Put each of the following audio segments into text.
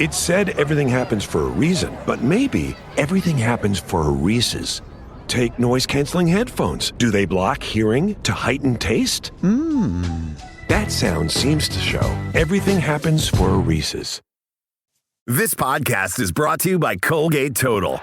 It said everything happens for a reason, but maybe everything happens for a Reese's. Take noise-canceling headphones. Do they block hearing to heighten taste? That sound seems to show everything happens for a Reese's. This podcast is brought to you by Colgate Total.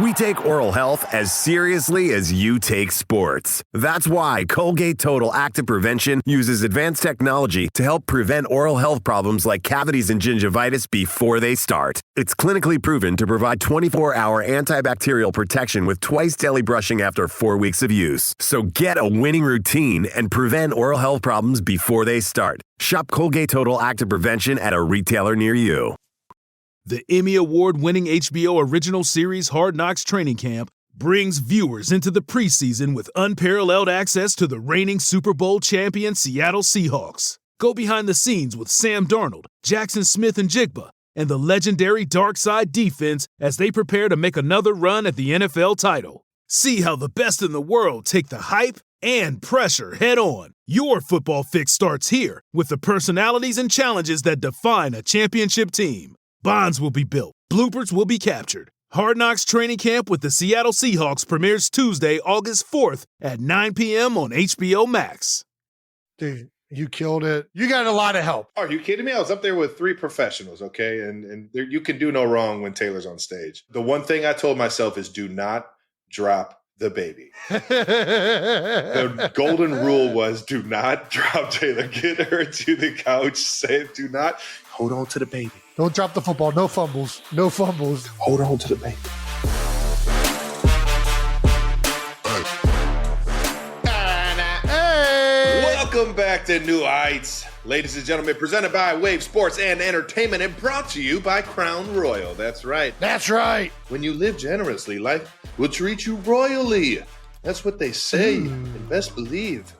We take oral health as seriously as you take sports. That's why Colgate Total Active Prevention uses advanced technology to help prevent oral health problems like cavities and gingivitis before they start. It's clinically proven to provide 24-hour antibacterial protection with twice daily brushing after 4 weeks of use. So get a winning routine and prevent oral health problems before they start. Shop Colgate Total Active Prevention at a retailer near you. The Emmy Award-winning HBO original series Hard Knocks Training Camp brings viewers into the preseason with unparalleled access to the reigning Super Bowl champion Seattle Seahawks. Go behind the scenes with Sam Darnold, Jackson Smith and Jigba, and the legendary Dark Side defense as they prepare to make another run at the NFL title. See how the best in the world take the hype and pressure head-on. Your football fix starts here with the personalities and challenges that define a championship team. Bonds will be built. Bloopers will be captured. Hard Knocks Training Camp with the Seattle Seahawks premieres Tuesday, August 4th at 9 p.m. on HBO Max. Dude, you killed it. You got a lot of help. Are you kidding me? I was up there with 3 professionals, okay? And there, you can do no wrong when Taylor's on stage. The one thing I told myself is do not drop the baby. The golden rule was do not drop Taylor. Get her to the couch. Say, do not hold on to the baby. Don't drop the football. No fumbles. No fumbles. Hold on to the baby. Hey! Welcome back to New Heights. Ladies and gentlemen, presented by Wave Sports and Entertainment and brought to you by Crown Royal. That's right. That's right. When you live generously, life will treat you royally. That's what they say. And best believe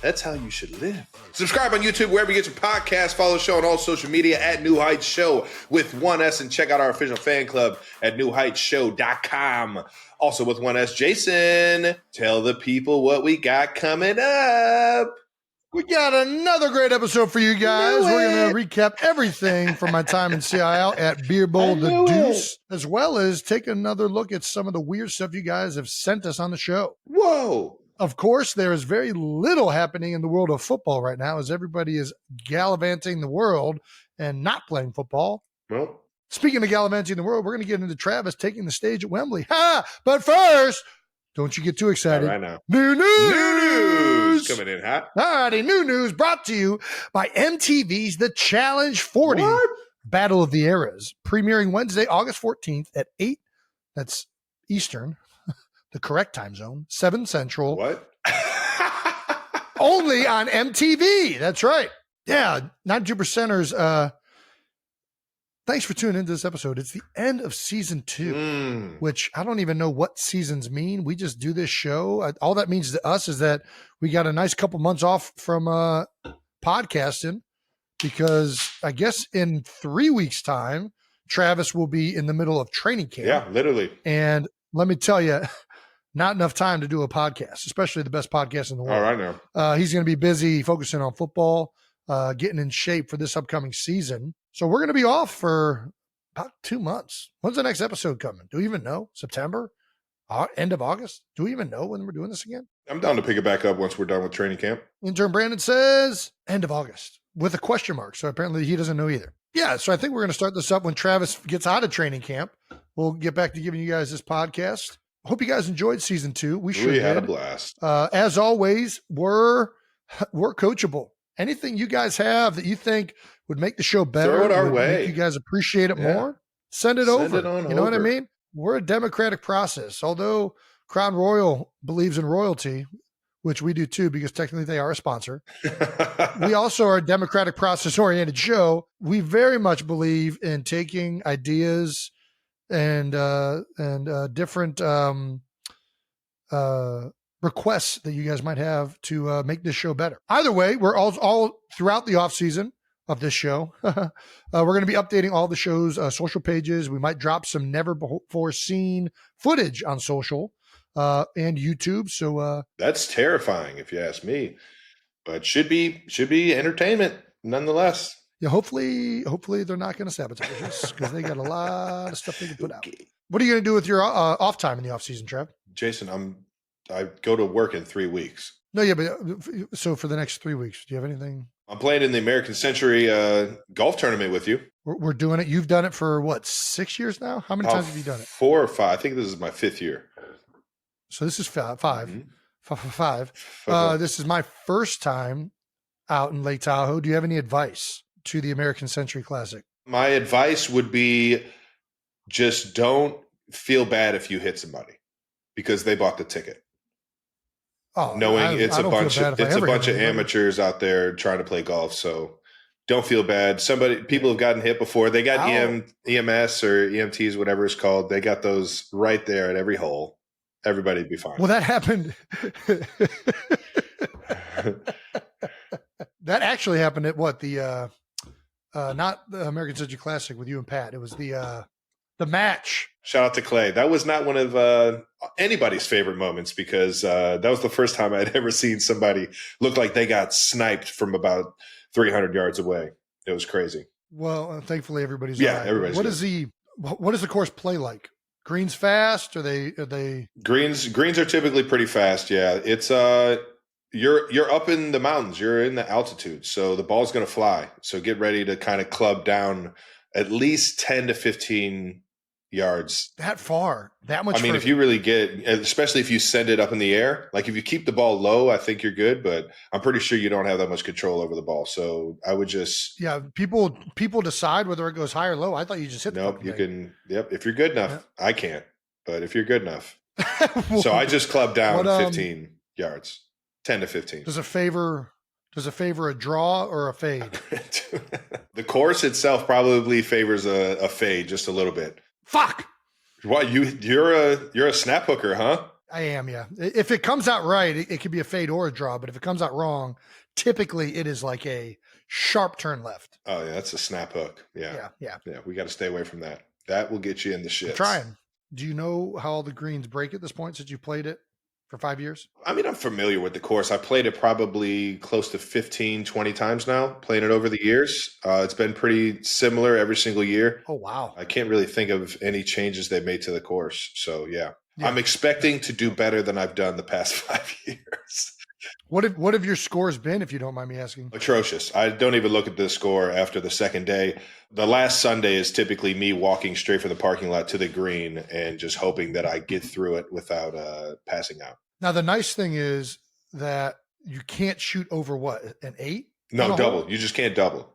that's how you should live. Subscribe on YouTube, wherever you get your podcast. Follow the show on all social media at New Heights Show with 1S. And check out our official fan club at newheightshow.com. Also with 1S, Jason, tell the people what we got coming up. We got another great episode for you guys. We're going to recap everything from my time in CIL at Beer Bowl The Deuce, as well as take another look at some of the weird stuff you guys have sent us on the show. Whoa. Of course, there is very little happening in the world of football right now as everybody is gallivanting the world and not playing football. Well, speaking of gallivanting the world, we're going to get into Travis taking the stage at Wembley. But first, don't you get too excited. right now. New news! New news! Coming in hot. All righty, new news brought to you by MTV's The Challenge 40 Battle of the Eras, premiering Wednesday, August 14th at 8. That's Eastern. The correct time zone, 7 Central. What? Only on MTV. That's right. Yeah, 92%ers. Thanks for tuning into this episode. It's the end of season 2, which I don't even know what seasons mean. We just do this show. All that means to us is that we got a nice couple months off from podcasting because I guess in 3 weeks' time, Travis will be in the middle of training camp. Yeah, literally. And let me tell you, not enough time to do a podcast, especially the best podcast in the world. All right now. He's going to be busy focusing on football, getting in shape for this upcoming season. So we're going to be off for about 2 months. When's the next episode coming? Do we even know? September? End of August? Do we even know when we're doing this again? I'm down to pick it back up once we're done with training camp. Intern Brandon says end of August with a question mark. So apparently he doesn't know either. Yeah, so I think we're going to start this up when Travis gets out of training camp. We'll get back to giving you guys this podcast. Hope you guys enjoyed season 2. We had a blast. As always, we're coachable. Anything you guys have that you think would make the show better, throw it our way, make you guys appreciate it more, send it over. You know what I mean? We're a democratic process. Although Crown Royal believes in royalty, which we do too, because technically they are a sponsor. We also are a democratic process-oriented show. We very much believe in taking ideas and different requests that you guys might have to make this show better. Either way, we're all throughout the off season of this show. We're going to be updating all the show's social pages. We might drop some never before seen footage on social and YouTube. So that's terrifying if you ask me, but should be entertainment nonetheless. Yeah, hopefully they're not going to sabotage us because they got a lot of stuff they can put out. What are you going to do with your off time in the off season, Trev? Jason, I go to work in 3 weeks. No, yeah, but so for the next 3 weeks, do you have anything? I'm playing in the American Century golf tournament with you. We're doing it. You've done it for what, 6 years now? How many times have you done it? 4 or 5. I think this is my 5th year. So this is 5. Mm-hmm. 5. This is my first time out in Lake Tahoe. Do you have any advice to the American Century Classic? My advice would be just don't feel bad if you hit somebody because they bought the ticket. Oh, knowing it's a bunch of amateurs out there trying to play golf, so don't feel bad. People have gotten hit before. They got EMS or EMTs, whatever it's called. They got those right there at every hole. Everybody'd be fine. Well, that happened. That actually happened at what the not the American Century Classic with you and Pat. It was the match. Shout out to Clay. That was not one of anybody's favorite moments because that was the first time I'd ever seen somebody look like they got sniped from about 300 yards away. It was crazy. Well, thankfully everybody's yeah. right. Everybody's. What does the course play like? Greens fast? Are they greens are typically pretty fast. Yeah, it's you're up in the mountains. You're in the altitude, so the ball's going to fly. So get ready to kind of club down at least 10 to 15 yards. That far? That much? I mean, further. if you really get, especially if you send it up in the air, like if you keep the ball low, I think you're good, but I'm pretty sure you don't have that much control over the ball. So I would just. Yeah. People decide whether it goes high or low. I thought you just hit the Nope. You can. Yep. If you're good enough, yeah. I can't, but if you're good enough. So I just clubbed down 15 yards, 10 to 15. Does it favor a draw or a fade? The course itself probably favors a fade just a little bit. Fuck. What, you're a snap hooker, huh? I am, yeah. If it comes out right, it could be a fade or a draw. But if it comes out wrong, typically it is like a sharp turn left. Oh yeah, that's a snap hook. Yeah. We got to stay away from that. That will get you in the shit. Trying. Do you know how all the greens break at this point since you played it for 5 years? I mean, I'm familiar with the course. I played it probably close to 15, 20 times now, playing it over the years. It's been pretty similar every single year. Oh, wow. I can't really think of any changes they made to the course. So, yeah. I'm expecting to do better than I've done the past 5 years. What have your scores been, if you don't mind me asking? Atrocious. I don't even look at the score after the second day. The last Sunday is typically me walking straight from the parking lot to the green and just hoping that I get through it without passing out. Now, the nice thing is that you can't shoot over what, an 8? No, double. You just can't double.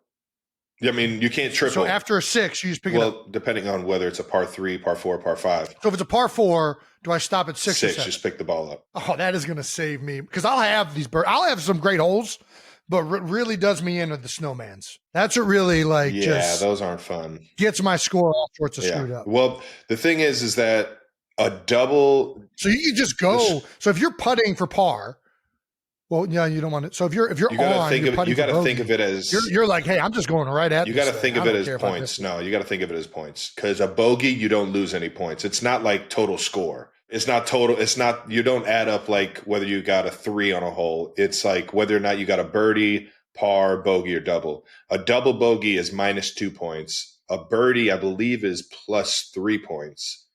I mean, you can't triple. So after a 6, you just pick it up? Well, depending on whether it's a par 3, par 4, par 5. So if it's a par 4, do I stop at 6 or 7? Just pick the ball up. Oh, that is going to save me because I'll have I'll have some great holes, but what really does me in are the snowmans. That's what really just those aren't fun. Gets my score all sorts of screwed up. Well, the thing is that a double. So you can just go. So if you're putting for par, well, yeah, you don't want it. So if you're you got to think of it as you're like, hey, I'm just going right at. You got to think of it as points. No, you got to think of it as points because a bogey, you don't lose any points. It's not like total score. It's not total. It's not. You don't add up like whether you got a 3 on a hole. It's like whether or not you got a birdie, par, bogey, or double. A double bogey is -2 points. A birdie, I believe, is +3 points.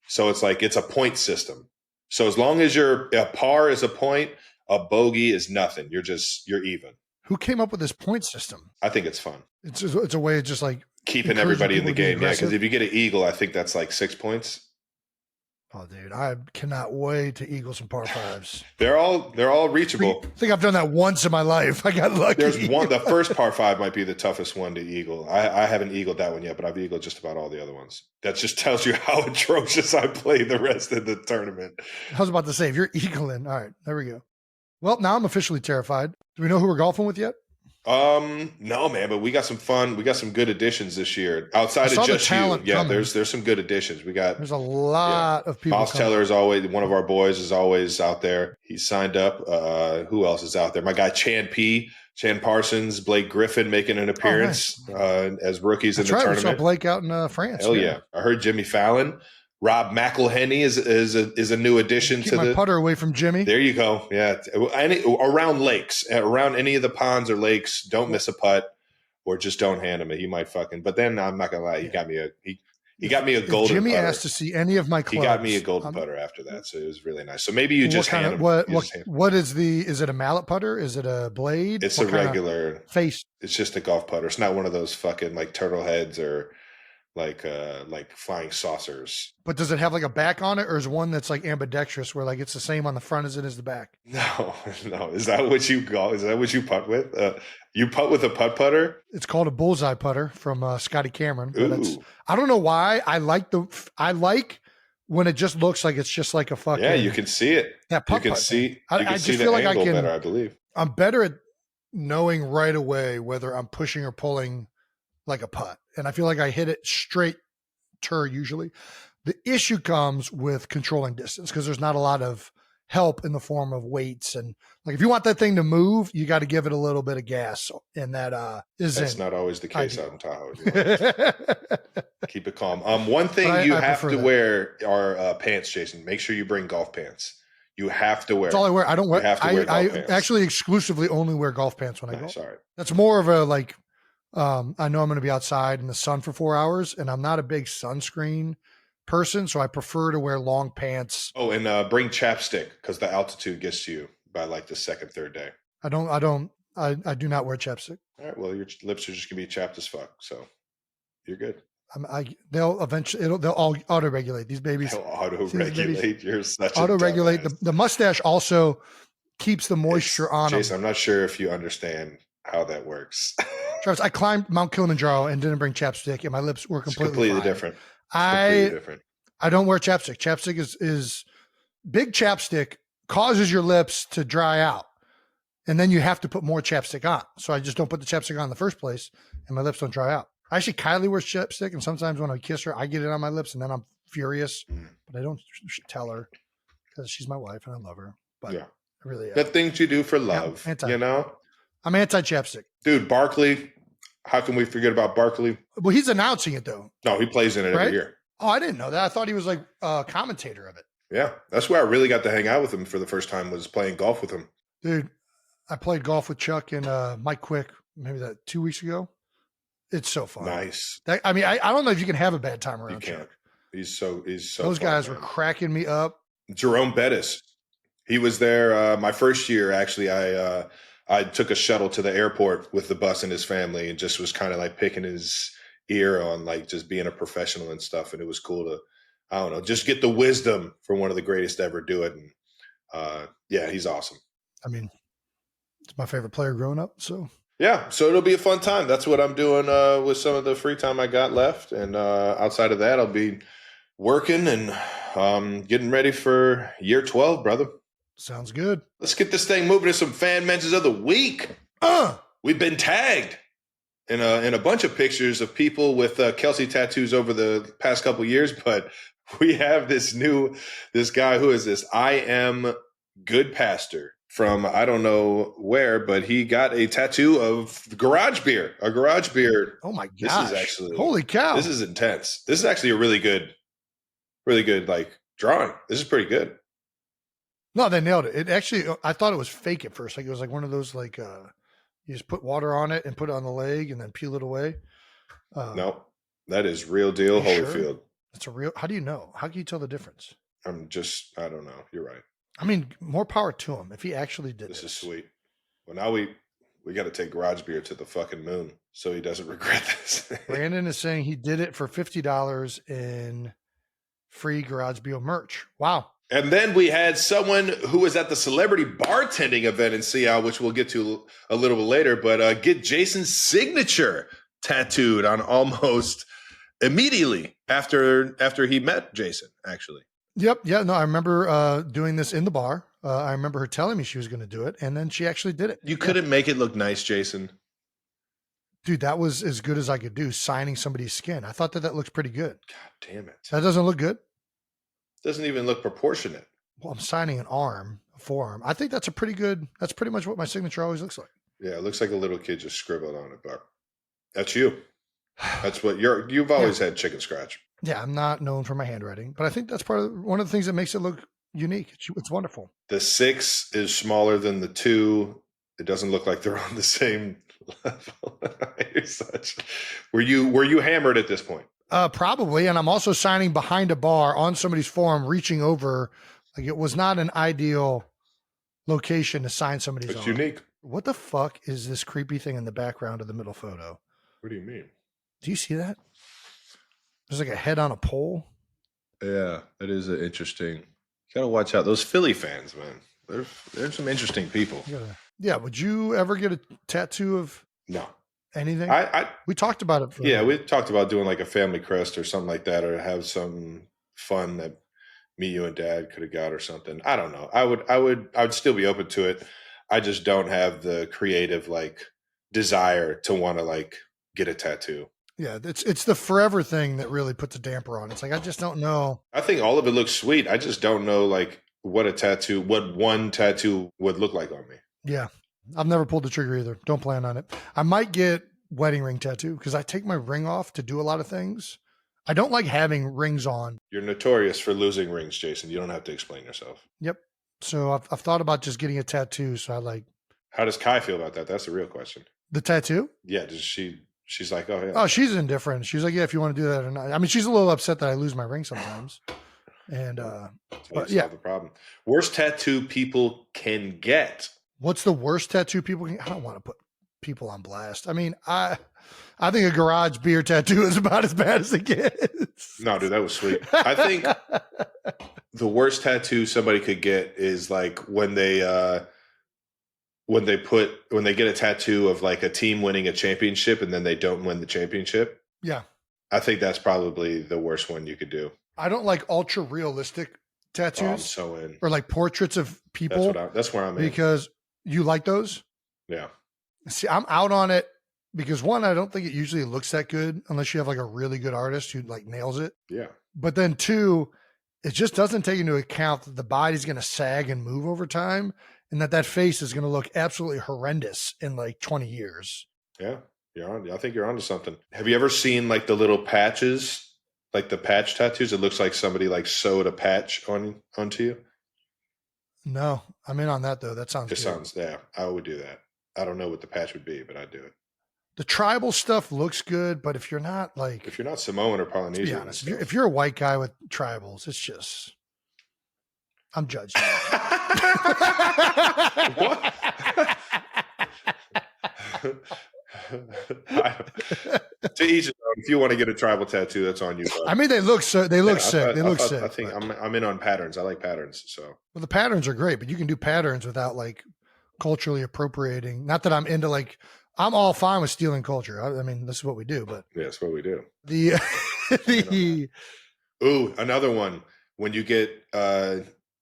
So it's like it's a point system. So as long as a par is a point, a bogey is nothing. You're even. Who came up with this point system? I think it's fun. It's a way of just like keeping everybody in the game. Yeah, because if you get an eagle, I think that's like 6 points. Oh, dude, I cannot wait to eagle some par 5s. They're all reachable. I think I've done that once in my life. I got lucky. There's one. The first par 5 might be the toughest one to eagle. I haven't eagled that one yet, but I've eagled just about all the other ones. That just tells you how atrocious I played the rest of the tournament. I was about to say, if you're eagling, all right, there we go. Well, now I'm officially terrified. Do we know who we're golfing with yet? No, man, but we got some fun. We got some good additions this year outside of just you. Yeah, there's some good additions. There's a lot of people. Moss Teller is always one of our boys is always out there. He's signed up. Who else is out there? My guy Chan Parsons, Blake Griffin making an appearance as rookies in the tournament. We saw Blake out in France. Hell yeah. I heard Jimmy Fallon. Rob McElhenney is a new addition to the putter away from Jimmy. There you go. Yeah. Around lakes, around any of the ponds or lakes, don't miss a putt. or just don't hand him it. He might fucking. But then I'm not gonna lie, he got me a golden. Jimmy putter. asked to see any of my clubs, he got me a golden putter after that, so it was really nice. So maybe you just hand him. What is it? A mallet putter? Is it a blade? It's a regular face. It's just a golf putter. It's not one of those fucking like turtle heads or like flying saucers. But does it have like a back on it, or is one that's like ambidextrous, where like it's the same on the front as it is the back? No. Is that what you go? Is that what you putt with? You putt with a putter? It's called a bullseye putter from Scotty Cameron. But I don't know why I like when it just looks like it's just like a fucking. Yeah, you can see it. Yeah, you can see. I just feel like I can. Better, I believe. I'm better at knowing right away whether I'm pushing or pulling like a putt, and I feel like I hit it straight usually. The issue comes with controlling distance because there's not a lot of help in the form of weights, and like if you want that thing to move, you got to give it a little bit of gas, and that's not always the case out in Tahoe. Keep it calm. One thing you have to wear are pants, Jason. Make sure you bring golf pants. You have to wear. That's all I wear. I don't wear. I pants. Actually exclusively only wear golf pants when I go. Sorry, that's more of a like. I know I'm going to be outside in the sun for 4 hours, and I'm not a big sunscreen person, so I prefer to wear long pants. Oh, and bring chapstick because the altitude gets you by like the second, third day. I do not wear chapstick. All right, well, your lips are just gonna be chapped as fuck, so you're good. They'll all auto-regulate. These babies. They'll auto-regulate. You're such auto-regulate. The mustache also keeps the moisture on them. Jason, I'm not sure if you understand how that works. Travis, I climbed Mount Kilimanjaro and didn't bring chapstick, and my lips were completely different. I don't wear chapstick. Chapstick is big. Chapstick causes your lips to dry out, and then you have to put more chapstick on. So I just don't put the chapstick on in the first place, and my lips don't dry out. Actually, Kylie wears chapstick, and sometimes when I kiss her, I get it on my lips, and then I'm furious, but I don't tell her because she's my wife and I love her. But yeah, really, the things you do for love, you know. I'm anti-chapstick, dude. Barkley. How can we forget about Barkley? Well, he's announcing it though. No, he plays in it every year. Oh, I didn't know that. I thought he was like a commentator of it. Yeah, that's where I really got to hang out with him for the first time, was playing golf with him. Dude, I played golf with Chuck and Mike Quick maybe 2 weeks ago. It's so fun. Nice. I don't know if you can have a bad time around Chuck. He's so those guys were cracking me up. Jerome Bettis. He was there my first year, actually. I took a shuttle to the airport with the bus and his family and just was kind of like picking his ear on like just being a professional and stuff. And it was cool to, I don't know, just get the wisdom from one of the greatest to ever do it. And yeah, he's awesome. I mean, it's my favorite player growing up. So yeah, so it'll be a fun time. That's what I'm doing with some of the free time I got left. And outside of that, I'll be working and getting ready for year 12, brother. Sounds good. Let's get this thing moving to some fan mentions of the week. We've been tagged in a bunch of pictures of people with Kelce tattoos over the past couple years, but we have this guy who is this I am good pastor from I don't know where, but he got a tattoo of a garage beer. Oh my gosh. This is actually, holy cow. This is intense. This is actually a really good like drawing. This is pretty good. No, they nailed it. It actually, I thought it was fake at first. Like it was like one of those, like you just put water on it and put it on the leg and then peel it away. No, that is real deal, Holyfield. Sure? It's a real, how do you know? How can you tell the difference? I don't know. You're right. I mean, more power to him if he actually did this. This is sweet. Well, now we got to take garage beer to the fucking moon so he doesn't regret this. Brandon is saying he did it for $50 in free garage beer merch. Wow. And then we had someone who was at the celebrity bartending event in Seattle, which we'll get to a little bit later, but get Jason's signature tattooed on almost immediately after he met Jason, actually. Yep. Yeah. No, I remember doing this in the bar. I remember her telling me she was going to do it, and then she actually did it. You couldn't make it look nice, Jason. Dude, that was as good as I could do, signing somebody's skin. I thought that looked pretty good. God damn it. That doesn't look good. Doesn't even look proportionate. Well, I'm signing an arm, a forearm. I think that's that's pretty much what my signature always looks like. Yeah, it looks like a little kid just scribbled on it, but that's you. That's what you've always had chicken scratch. Yeah, I'm not known for my handwriting, but I think that's one of the things that makes it look unique. It's wonderful. The 6 is smaller than the 2. It doesn't look like they're on the same level. Were you hammered at this point? Probably. And I'm also signing behind a bar on somebody's form, reaching over. Like, it was not an ideal location to sign somebody's It's arm. unique. What the fuck is this creepy thing in the background of the middle photo? What do you mean? Do you see that? There's like a head on a pole. Yeah, it is interesting. You gotta watch out. Those Philly fans, man. There's some interesting people. Yeah. Would you ever get a tattoo of No. anything? We talked about it. We talked about doing like a family crest or something like that, or have some fun that me, you, and Dad could have got or something. I don't know. I would still be open to it. I just don't have the creative like desire to want to like get a tattoo. Yeah, it's the forever thing that really puts a damper on. It's like, I just don't know. I think all of it looks sweet. I just don't know like what one tattoo would look like on me. Yeah. I've never pulled the trigger either. Don't plan on it. I might get wedding ring tattoo because I take my ring off to do a lot of things. I don't like having rings on. You're notorious for losing rings, Jason. You don't have to explain yourself. Yep. So I've thought about just getting a tattoo. So I like. How does Kai feel about that? That's the real question. The tattoo? Yeah. She's like, oh yeah. Oh, she's indifferent. She's like, yeah, if you want to do that or not. I mean, she's a little upset that I lose my ring sometimes. And but yeah, the problem. Worst tattoo people can get. What's the worst tattoo people can? I don't want to put people on blast. I mean, I think a garage beer tattoo is about as bad as it gets. No, dude, that was sweet. I think the worst tattoo somebody could get is like when they get a tattoo of like a team winning a championship and then they don't win the championship. Yeah. I think that's probably the worst one you could do. I don't like ultra realistic tattoos. Oh, I'm so in. Or like portraits of people. That's where I'm in. Because you like those? Yeah. See, I'm out on it because one, I don't think it usually looks that good unless you have like a really good artist who like nails it. Yeah. But then two, it just doesn't take into account that the body's going to sag and move over time and that face is going to look absolutely horrendous in like 20 years. Yeah. I think you're onto something. Have you ever seen like the little patches, like the patch tattoos? It looks like somebody like sewed a patch onto you. No, I'm in on that though. That sounds good. Yeah, I would do that. I don't know what the patch would be, but I'd do it. The tribal stuff looks good, but if you're not Samoan or Polynesian, to be honest, if you're a white guy with tribals, it's just, I'm judged. What? To each his own. If you want to get a tribal tattoo, that's on you. Bud. I mean, they look sick. They look sick. I think I'm in on patterns. I like patterns. So, well, the patterns are great, but you can do patterns without like culturally appropriating. Not that I'm into like, I'm all fine with stealing culture. I mean, this is what we do. But yeah, that's what we do. Ooh, another one. When you get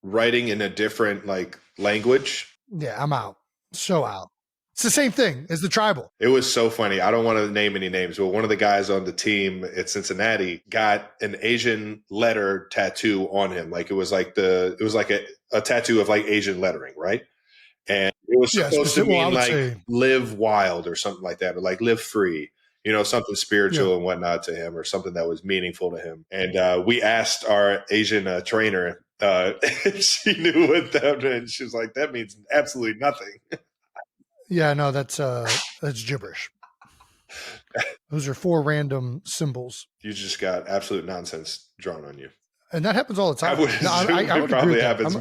writing in a different like language. Yeah, I'm out. So out. It's the same thing as the tribal. It was so funny. I don't want to name any names, but one of the guys on the team at Cincinnati got an Asian letter tattoo on him. Like it was like a tattoo of like Asian lettering, right? And it was supposed to mean like live wild or something like that, or like live free, something spiritual and whatnot to him, or something that was meaningful to him. And we asked our Asian trainer if she knew what that meant. She was like, that means absolutely nothing. Yeah, no, that's gibberish. Those are 4 random symbols. You just got absolute nonsense drawn on you. And that happens all the time. I would assume it probably happens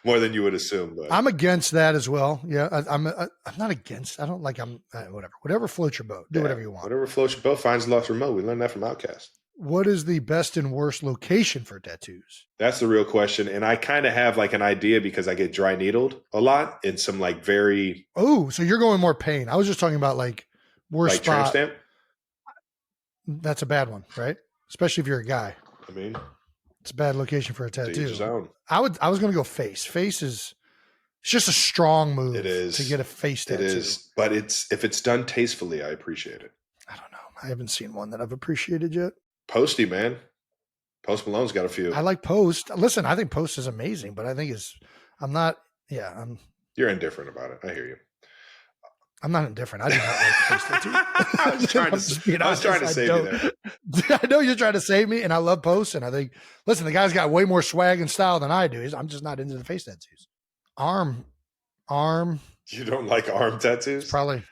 more than you would assume. But I'm against that as well. Yeah, I'm not against. I don't like. Whatever floats your boat. Do whatever you want. Whatever floats your boat finds lost remote. We learned that from Outcast. What is the best and worst location for tattoos? That's the real question. And I kind of have like an idea because I get dry needled a lot in some like very. Oh, so you're going more pain. I was just talking about like worst like spot. Tramp stamp? That's a bad one, right? Especially if you're a guy. I mean, it's a bad location for a tattoo. To each his own. I was going to go face. Face is it's just a strong move. It is to get a face tattoo. It is, but if it's done tastefully, I appreciate it. I don't know. I haven't seen one that I've appreciated yet. Posty, man. Post Malone's got a few. I like Post. Listen, I think Post is amazing, but I think You're indifferent about it. I hear you. I'm not indifferent. I do not like Post tattoo. I was trying to save you there. I know you're trying to save me, and I love Post, and I think, listen, the guy's got way more swag and style than I do. I'm just not into the face tattoos. Arm. You don't like arm tattoos? Probably.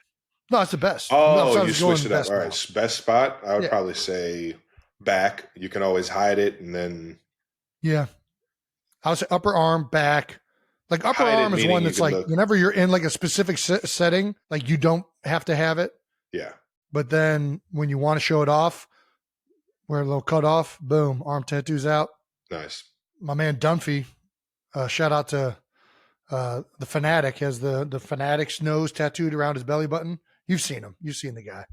No, it's the best. Oh, you switched it up. Best All now. right. Best spot? I would Yeah. probably say back. You can always hide it and then Yeah. I would say upper arm, back. Like upper hide it, arm is meaning one you that's can like look. whenever you're in like a specific setting, like you don't have to have it. Yeah. But then when you want to show it off, wear a little cut off, boom, arm tattoos out. Nice. My man Dunphy, shout out to the Fanatic, has the Fanatic's nose tattooed around his belly button. You've seen him. You've seen the guy.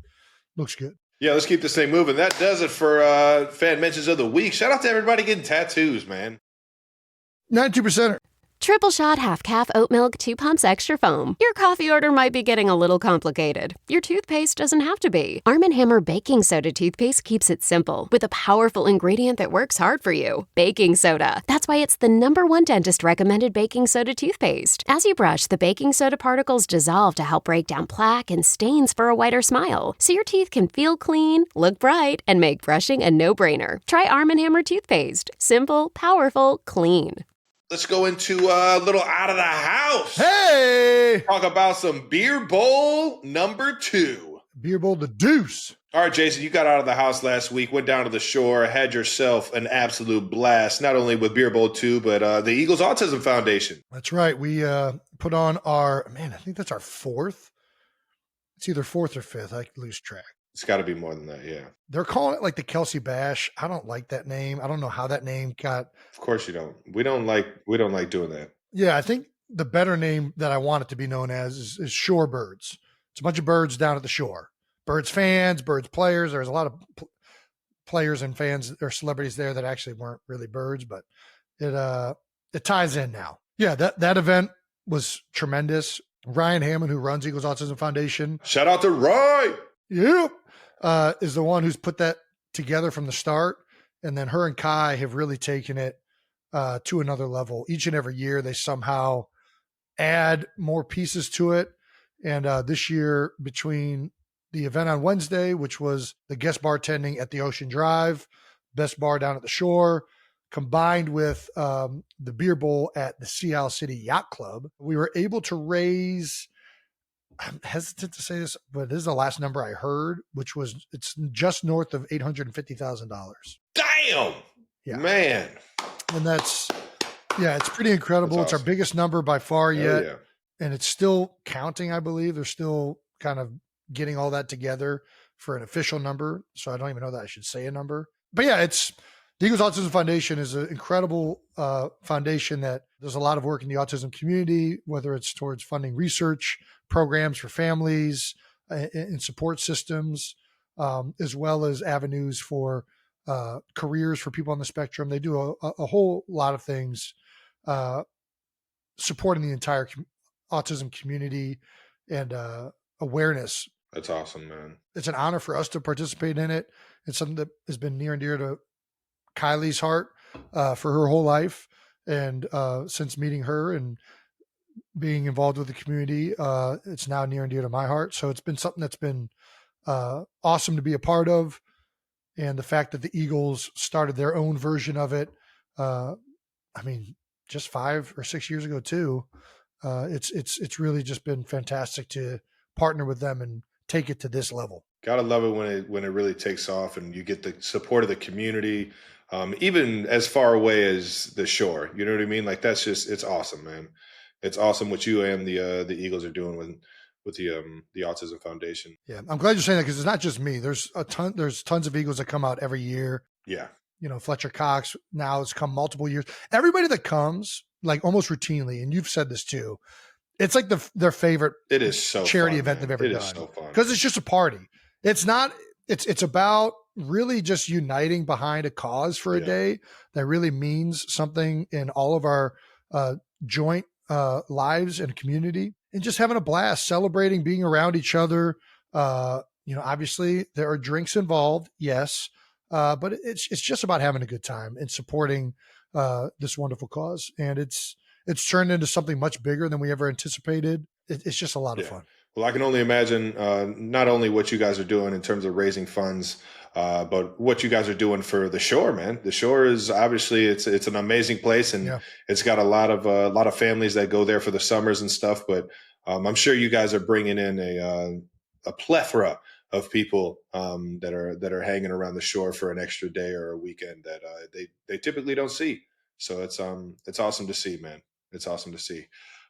Looks good. Yeah, let's keep this thing moving. That does it for fan mentions of the week. Shout out to everybody getting tattoos, man. 92%. Triple shot half calf oat milk 2 pumps extra foam. Your coffee order might be getting a little complicated. Your toothpaste doesn't have to be. Arm & Hammer baking soda toothpaste keeps it simple with a powerful ingredient that works hard for you. Baking soda. That's why it's the #1 dentist recommended baking soda toothpaste. As you brush, the baking soda particles dissolve to help break down plaque and stains for a whiter smile. So your teeth can feel clean, look bright, and make brushing a no-brainer. Try Arm & Hammer toothpaste. Simple, powerful, clean. Let's go into a little out of the house. Hey! Talk about some beer bowl number 2. Beer bowl the deuce. All right, Jason, you got out of the house last week, went down to the shore, had yourself an absolute blast, not only with Beer Bowl 2, but the Eagles Autism Foundation. That's right. We put on I think that's our 4th. It's either 4th or 5th. I lose track. It's got to be more than that, yeah. They're calling it like the Kelce Bash. I don't like that name. I don't know how that name got. Of course you don't. We don't like doing that. Yeah, I think the better name that I want it to be known as is Shore Birds. It's a bunch of birds down at the shore. Birds fans, birds players. There's a lot of players and fans or celebrities there that actually weren't really birds, but it ties in now. Yeah, that event was tremendous. Ryan Hammond, who runs Eagles Autism Foundation. Shout out to Ryan. Yep. Is the one who's put that together from the start. And then her and Kai have really taken it to another level. Each and every year, they somehow add more pieces to it. And this year, between the event on Wednesday, which was the guest bartending at the Ocean Drive, best bar down at the shore, combined with the beer bowl at the Sea Isle City Yacht Club, we were able to raise, I'm hesitant to say this, but this is the last number I heard, which was it's just north of $850,000. Damn, yeah, man. And it's pretty incredible. That's It's our biggest number by far yet. Yeah. And it's still counting, I believe. They're still kind of getting all that together for an official number. So I don't even know that I should say a number. But yeah, it's the Eagles Autism Foundation is an incredible foundation that does a lot of work in the autism community, whether it's towards funding research programs for families and support systems, as well as avenues for careers for people on the spectrum. They do a whole lot of things supporting the entire autism community and awareness. That's awesome, man. It's an honor for us to participate in it. It's something that has been near and dear to Kylie's heart for her whole life. And since meeting her and being involved with the community, it's now near and dear to my heart. So it's been something that's been awesome to be a part of. And the fact that the Eagles started their own version of it, just 5 or 6 years ago too. It's really just been fantastic to partner with them and take it to this level. Gotta love it when it really takes off and you get the support of the community, even as far away as the shore. You know what I mean? Like that's just it's awesome, man. It's awesome what you and the Eagles are doing with the Autism Foundation. Yeah, I'm glad you're saying that because it's not just me. There's tons of Eagles that come out every year. Yeah. You know, Fletcher Cox now has come multiple years. Everybody that comes, like almost routinely, and you've said this too, it's like their favorite it is so charity fun, event man. they've ever It done. is so fun. Because it's just a party. It's not, it's about really just uniting behind a cause for a day that really means something in all of our joint lives and community, and just having a blast, celebrating, being around each other. Obviously there are drinks involved. Yes. But it's just about having a good time and supporting this wonderful cause. And it's turned into something much bigger than we ever anticipated. It's just a lot of fun. Well, I can only imagine not only what you guys are doing in terms of raising funds, but what you guys are doing for the shore, man. The shore is obviously it's an amazing place, and it's got a lot of families that go there for the summers and stuff. But I'm sure you guys are bringing in a plethora of people that are hanging around the shore for an extra day or a weekend that they typically don't see. So it's awesome to see, man. It's awesome to see.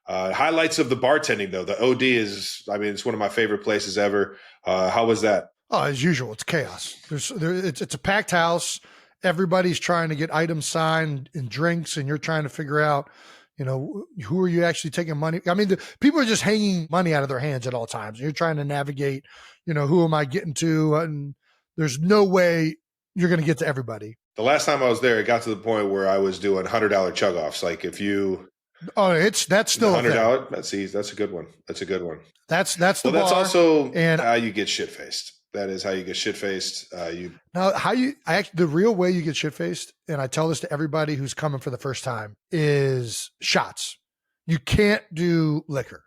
Highlights of the bartending, though. The OD it's one of my favorite places ever. How was that? Oh, as usual, it's chaos. It's a packed house. Everybody's trying to get items signed and drinks, and you're trying to figure out, who are you actually taking money? I mean, people are just hanging money out of their hands at all times. You're trying to navigate, who am I getting to? And there's no way you're going to get to everybody. The last time I was there, it got to the point where I was doing $100 chug offs. Like if you, that's still $100. That's a good one. That's a good one. That's bar. That's also how you get shit faced. That is how you get shit faced. The real way you get shit faced, and I tell this to everybody who's coming for the first time, is shots. You can't do liquor.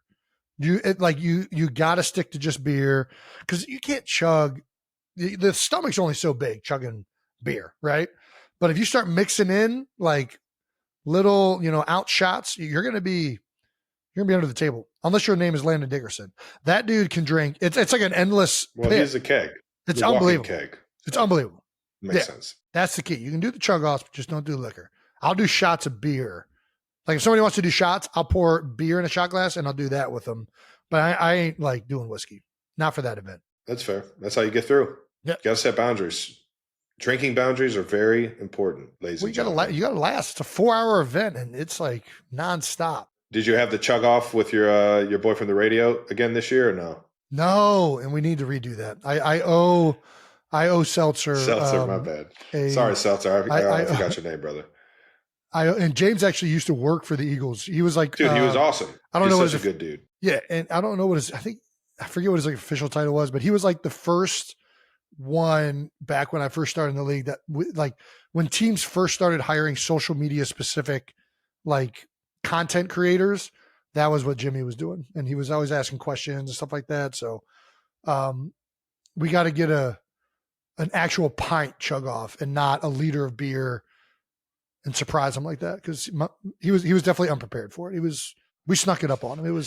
You got to stick to just beer because you can't chug. The stomach's only so big chugging beer, right? But if you start mixing in like little, out shots, you're gonna be under the table unless your name is Landon Dickerson. That dude can drink. It's like an endless. Well, he's a keg. It's unbelievable. Keg. It's unbelievable. Makes sense. That's the key. You can do the chug offs, but just don't do liquor. I'll do shots of beer. Like if somebody wants to do shots, I'll pour beer in a shot glass and I'll do that with them. But I ain't like doing whiskey. Not for that event. That's fair. That's how you get through. Yeah. You got to set boundaries. Drinking boundaries are very important, ladies and gentlemen. You got to last. It's a 4-hour event and it's like nonstop. Did you have the chug off with your boy from the radio again this year or no? No, and we need to redo that. I owe Seltzer. Seltzer, my bad. Sorry, Seltzer. I forgot your name, brother. And James actually used to work for the Eagles. He was like, dude, he was awesome. I don't know. He's such a good dude. Yeah, and I don't know what I forget what his official title was, but he was like the first one back when I first started in the league that when teams first started hiring social media specific content creators, that was what Jimmy was doing. And he was always asking questions and stuff like that. So we got to get an actual pint chug off and not a liter of beer and surprise him like that. Because he was definitely unprepared for it. We snuck it up on him.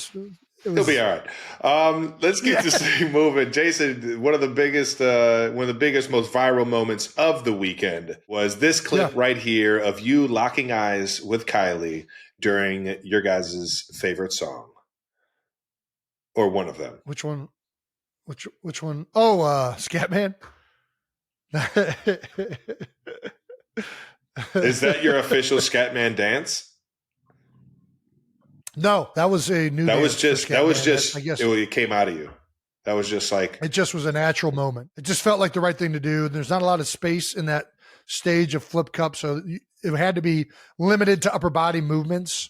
He'll be all right. Let's get this thing moving. Jason, one of the biggest, most viral moments of the weekend was this clip right here of you locking eyes with Kylie during your guys' favorite song, or one of them. Which one? Which one? Oh, Scatman. Is that your official Scatman dance? No, that was a new. That was just. I guess it came out of you. That was just like. It just was a natural moment. It just felt like the right thing to do. There's not a lot of space in that stage of flip cup, so it had to be limited to upper body movements,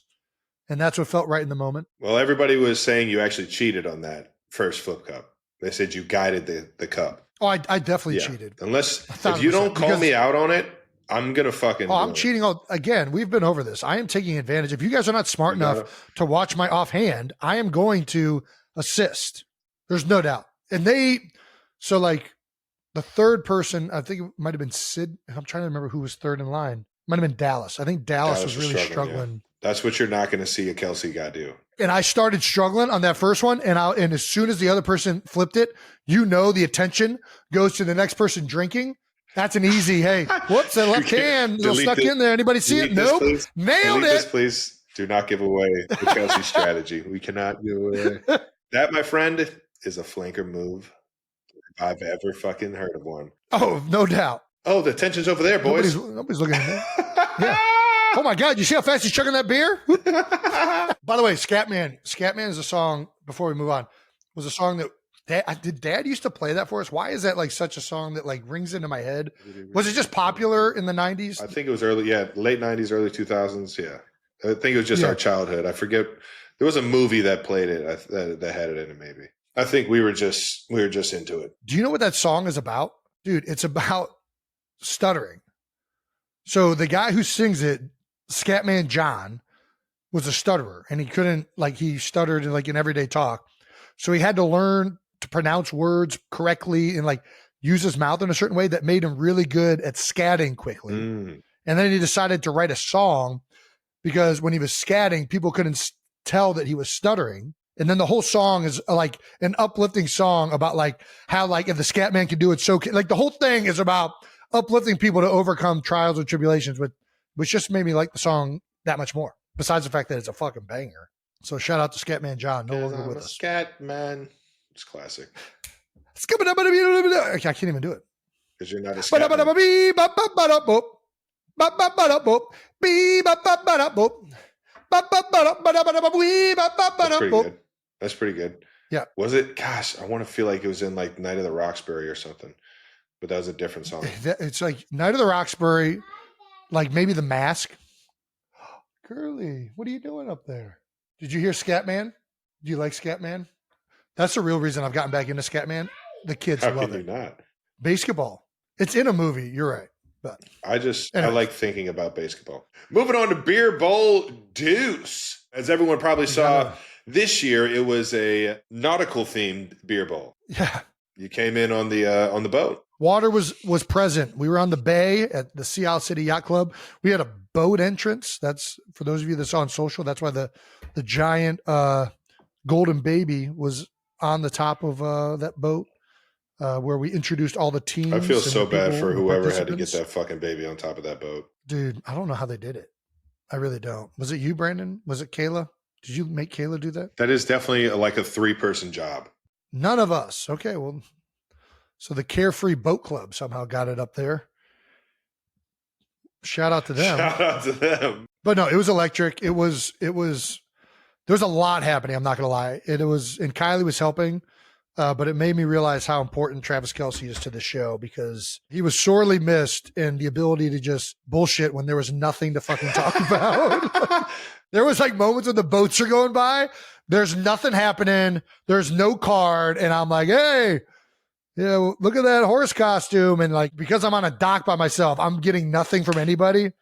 and that's what felt right in the moment. Well, everybody was saying you actually cheated on that first flip cup. They said you guided the cup. Oh, I definitely cheated. Unless if you don't call me out on it, I'm going to fucking I'm cheating. Again, we've been over this. I am taking advantage. If you guys are not smart enough to watch my offhand, I am going to assist. There's no doubt. And the third person, I think it might have been Sid. I'm trying to remember who was third in line. Might have been Dallas. I think Dallas was really struggling. Yeah. That's what you're not going to see a Kelce guy do. And I started struggling on that first one. And as soon as the other person flipped it, the attention goes to the next person drinking. That's an easy, hey, whoops, that left hand stuck in there. Anybody see it? Nope. Nailed it. Please do not give away the Kelce strategy. We cannot give away. That, my friend, is a flanker move if I've ever fucking heard of one. Oh, no doubt. Oh, the tension's over there, boys. Nobody's looking at me. Yeah. Oh, my God. You see how fast he's chugging that beer? By the way, Scatman is a song, before we move on, was a song that Dad used to play that for us. Why is that such a song that rings into my head? Was it just popular in the 90s? I think it was late 90s, early 2000s. Yeah. I think it was just our childhood. I forget. There was a movie that played it that had it in it maybe. I think we were just into it. Do you know what that song is about? Dude, it's about stuttering. So the guy who sings it, Scatman John, was a stutterer, and he couldn't he stuttered in everyday talk. So he had to learn to pronounce words correctly and use his mouth in a certain way that made him really good at scatting quickly. And then he decided to write a song because when he was scatting, people couldn't tell that he was stuttering. And then the whole song is like an uplifting song about like how like if the scat man can do it, so can, like the whole thing is about uplifting people to overcome trials and tribulations, which just made me like the song that much more. Besides the fact that it's a fucking banger. So shout out to Scatman John, no longer with us. Scat man, it's classic. I can't even do it. Because you're not a scat man. That's pretty good. That's pretty good. Yeah. Was it? Gosh, I want to feel like it was in like Night of the Roxbury or something, but that was a different song. It's like Night of the Roxbury, like maybe The Mask. Curly, what are you doing up there? Did you hear Scatman? Do you like Scatman? That's the real reason I've gotten back into Scatman. The kids How love can it. you not? Basketball. It's in a movie. You're right. But I anyway. like thinking about basketball. Moving on to Beer Bowl Deuce. As everyone probably saw this year, it was a nautical themed beer bowl. Yeah. You came in on the boat. Water was present. We were on the bay at the Sea Isle City Yacht Club. We had a boat entrance. That's for those of you that saw on social. That's why the giant golden baby was on the top of that boat. Where we introduced all the teams. I feel so bad for whoever had to get participants. that fucking baby on top of that boat. Dude, I don't know how they did it. I really don't. Was it you, Brandon? Was it Kayla? Did you make Kayla do that? That is definitely like a 3-person job. None of us. Okay, well, so the Carefree Boat Club somehow got it up there. Shout out to them. Shout out to them. But no, it was electric. There was a lot happening. I'm not going to lie. And Kylie was helping. But it made me realize how important Travis Kelce is to the show because he was sorely missed in the ability to just bullshit when there was nothing to fucking talk about. There was like moments when the boats are going by. There's nothing happening. There's no card. And I'm like, hey, look at that horse costume. And like, because I'm on a dock by myself, I'm getting nothing from anybody.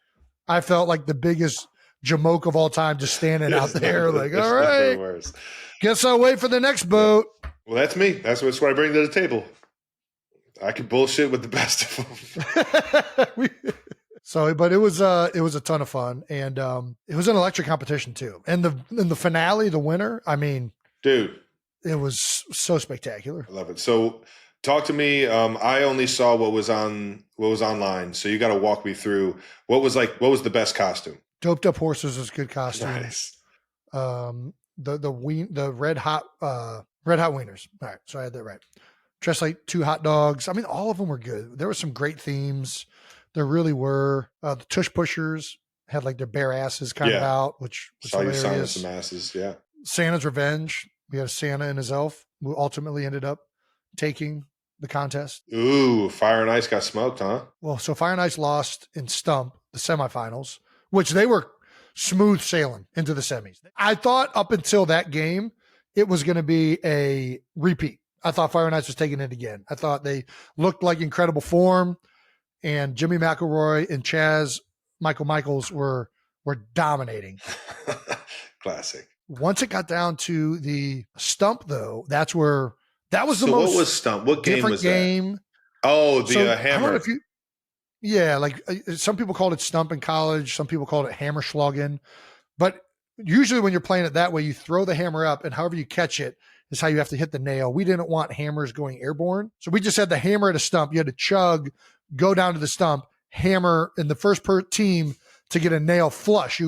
I felt like the biggest jamoke of all time just standing out there like, all right, guess I'll wait for the next boat. Well, that's me. That's what I bring to the table. I can bullshit with the best of them. But it was a ton of fun, and it was an electric competition too. And the finale, the winner, I mean, dude, it was so spectacular. I love it. So, talk to me. I only saw what was online, so you got to walk me through what was the best costume. Doped Up Horses was a good costume. Nice. The red hot wieners. All right, so I had that right. Dressed like 2 hot dogs. I mean, all of them were good. There were some great themes. There really were. The tush pushers had like their bare asses kind of out, which was saw hilarious. you signing some asses. Yeah. Santa's Revenge. We had a Santa and his elf who ultimately ended up taking the contest. Ooh, Fire and Ice got smoked, huh? Well, so Fire and Ice lost in Stump, the semifinals, which they were smooth sailing into the semis. I thought up until that game, it was going to be a repeat. I thought Fire and Ice was taking it again. I thought they looked like incredible form, and Jimmy McElroy and Michael Michaels were dominating. Classic. Once it got down to the Stump, though, that was the most. What was Stump? What game was game. that? Oh, the hammer. I don't know if you. Yeah, like some people called it Stump in college. Some people called it hammer schlagen. But usually when you're playing it that way, you throw the hammer up, and however you catch it is how you have to hit the nail. We didn't want hammers going airborne. So we just had the hammer at a stump. You had to chug, go down to the stump, hammer, and the first team to get a nail flush.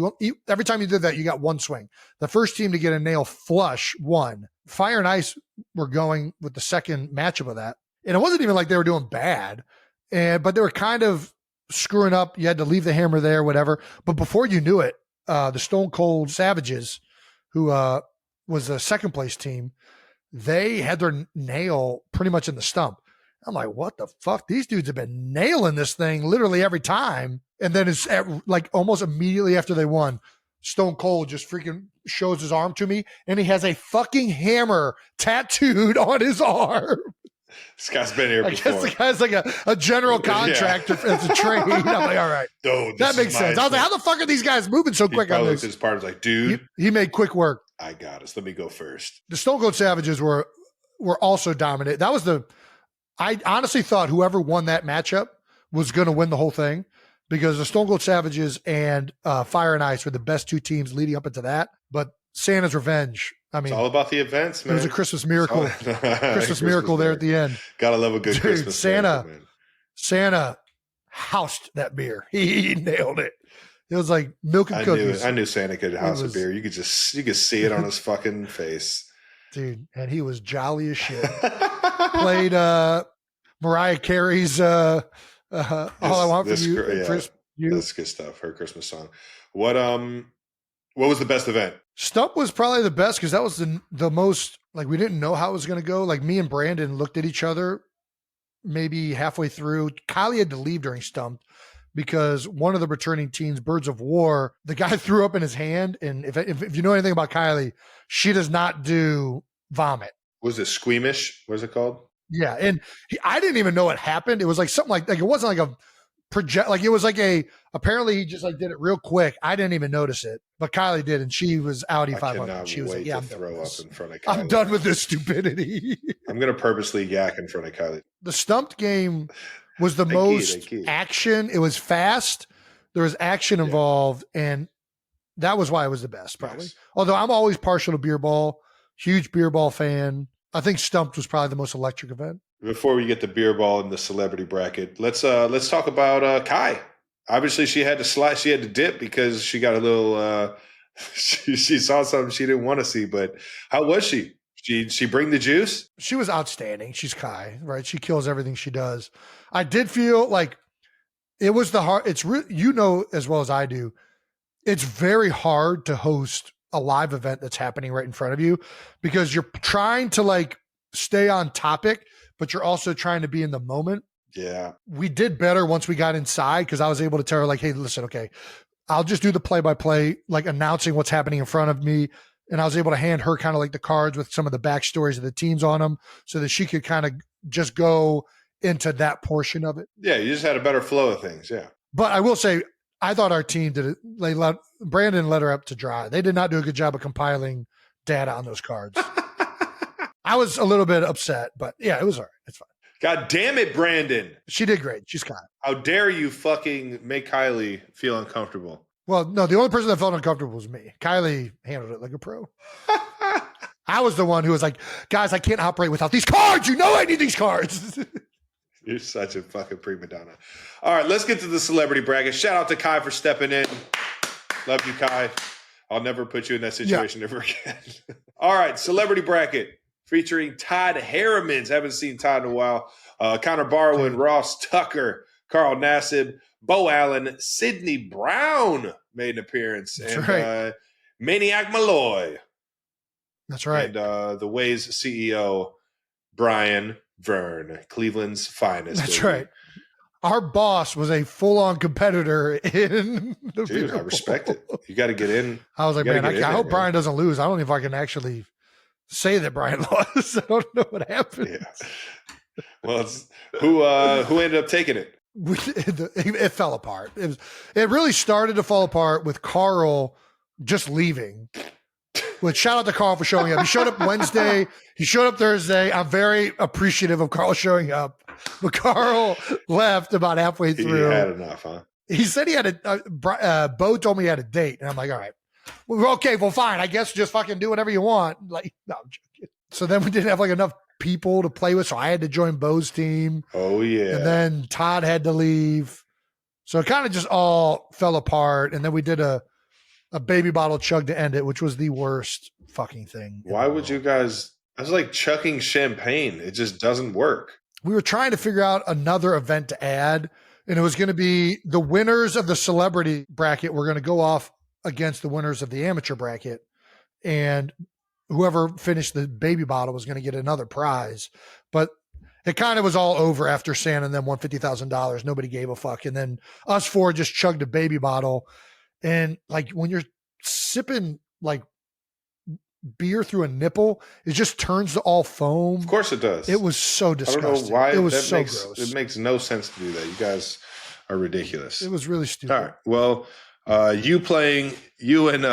Every time you did that, you got 1 swing. The first team to get a nail flush won. Fire and Ice were going with the second matchup of that. And it wasn't even like they were doing bad, but they were kind of screwing up. You had to leave the hammer there, whatever. But before you knew it, the Stone Cold Savages, who was the second place team, they had their nail pretty much in the stump. I'm like, what the fuck? These dudes have been nailing this thing literally every time. And then it's like almost immediately after they won, Stone Cold just freaking shows his arm to me, and he has a fucking hammer tattooed on his arm. This guy's been here before. I guess the guy's like a general contractor as a trade. I'm like, all right. That makes sense. I was like, how the fuck are these guys moving so quick on this? His partner's like, dude. He made quick work. I got us. Let me go first. The Stone Cold Savages were also dominant. That was I honestly thought whoever won that matchup was going to win the whole thing, because the Stone Cold Savages and Fire and Ice were the best 2 teams leading up into that. But Santa's Revenge I mean, it's all about the events, man. it was a Christmas miracle. Christmas miracle there at the end. Gotta love a good Dude, Christmas Santa, miracle, man. Santa housed that beer. He nailed it. It was like milk and cookies. I knew Santa could house a beer. You could see it on his fucking face. Dude, and he was jolly as shit. Played Mariah Carey's All I Want From You. That's good stuff. Her Christmas song. What was the best event? Stump was probably the best because that was the most, like, we didn't know how it was going to go. Like, me and Brandon looked at each other maybe halfway through. Kylie had to leave during Stump because one of the returning teams, Birds of War, the guy threw up in his hand. And if you know anything about Kylie, she does not do vomit. Was it squeamish? What is it called? Yeah. And I didn't even know it happened. It was like something like it wasn't like a project, like it was like apparently he just like did it real quick. I didn't even notice it, but Kylie did. And she was Audi 500. She was like, yeah, I'm throw up in front of Kylie. I'm done with this stupidity. I'm going to purposely yak in front of Kylie. The Stumped game was the most action. It was fast. There was action involved. And that was why it was the best, probably. Nice. Although I'm always partial to beer ball, huge beer ball fan. I think Stumped was probably the most electric event. Before we get to beer ball and the celebrity bracket, let's talk about Kai. Obviously, she had to slide. She had to dip because she got a little. She saw something she didn't want to see. But how was she? She bring the juice? She was outstanding. She's Kai, right? She kills everything she does. I did feel like it was the hard. It's you know as well as I do. It's very hard to host a live event that's happening right in front of you because you're trying to like stay on topic, but you're also trying to be in the moment. Yeah. We did better once we got inside because I was able to tell her like, hey, listen, okay, I'll just do the play-by-play, like announcing what's happening in front of me. And I was able to hand her kind of like the cards with some of the backstories of the teams on them so that she could kind of just go into that portion of it. Yeah, you just had a better flow of things, yeah. But I will say, I thought our team did it. Brandon let her up to dry. They did not do a good job of compiling data on those cards. I was a little bit upset, but yeah, it was all right. It's fine. God damn it, Brandon. She did great. She's kind. How dare you fucking make Kylie feel uncomfortable? Well, no, the only person that felt uncomfortable was me. Kylie handled it like a pro. I was the one who was like, guys, I can't operate without these cards. You know I need these cards. You're such a fucking prima donna. All right, let's get to the celebrity bracket. Shout out to Kai for stepping in. Love you, Kai. I'll never put you in that situation ever again. All right, celebrity bracket featuring Todd Harrimans. Haven't seen Todd in a while. Connor Barwin, Ross Tucker, Carl Nassib, Bo Allen, Sidney Brown made an appearance. That's and right. Maniac Malloy. That's right. And the Waze CEO, Brian Verne, Cleveland's finest. That's right. Our boss was a full-on competitor in the Dude, I respect it. You got to get in. I was like, man, I hope Brian doesn't lose. I don't know if I can actually say that Brian lost. I don't know what happened. Yeah. Well, who ended up taking it? It fell apart. It really started to fall apart with Carl just leaving. Which shout out to Carl for showing up. He showed up Wednesday. He showed up Thursday. I'm very appreciative of Carl showing up. But Carl left about halfway through. He had enough, huh? He said he had Bo told me he had a date. And I'm like, all right. Well, okay, well, fine. I guess just fucking do whatever you want. Like, no, I'm joking. So then we didn't have like enough people to play with. So I had to join Bo's team. Oh, yeah. And then Todd had to leave. So it kind of just all fell apart. And then we did a baby bottle chug to end it, which was the worst fucking thing. Why would you guys? That's like chugging champagne. It just doesn't work. We were trying to figure out another event to add, and it was going to be the winners of the celebrity bracket were going to go off against the winners of the amateur bracket, and whoever finished the baby bottle was going to get another prize. But it kind of was all over after Santa and then won $50,000. Nobody gave a fuck. And then us four just chugged a baby bottle. And like when you're sipping like beer through a nipple, it just turns to all foam. Of course it does. It was so disgusting. I don't know why. It was so gross. It makes no sense to do that. You guys are ridiculous. It was really stupid. All right. Well, you and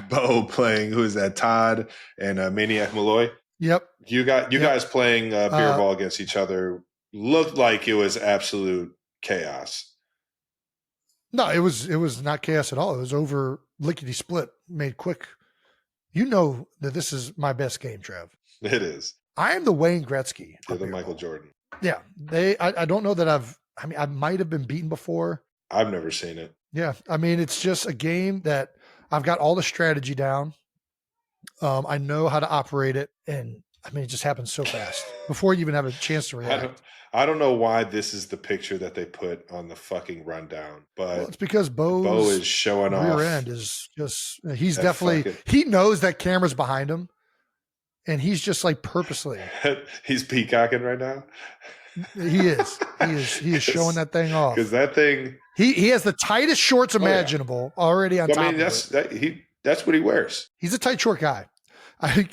Bo playing, who is that? Todd and Maniac Malloy. Yep. You guys playing beer ball against each other looked like it was absolute chaos. No, it was not chaos at all. It was over lickety split, made quick. You know that this is my best game, Trev. It is. I am the Wayne Gretzky. You're the Michael Jordan. Yeah. I don't know that I might have been beaten before. I've never seen it. Yeah. I mean, it's just a game that I've got all the strategy down. I know how to operate it. And I mean, it just happens so fast before you even have a chance to react. I don't know why this is the picture that they put on the fucking rundown, but it's because Bo is showing off. Rear end is just, he's definitely, he knows that camera's behind him and he's just like purposely. He's peacocking right now. He is showing that thing off. Because that thing. He has the tightest shorts imaginable already on top of it. That's what he wears. He's a tight short guy.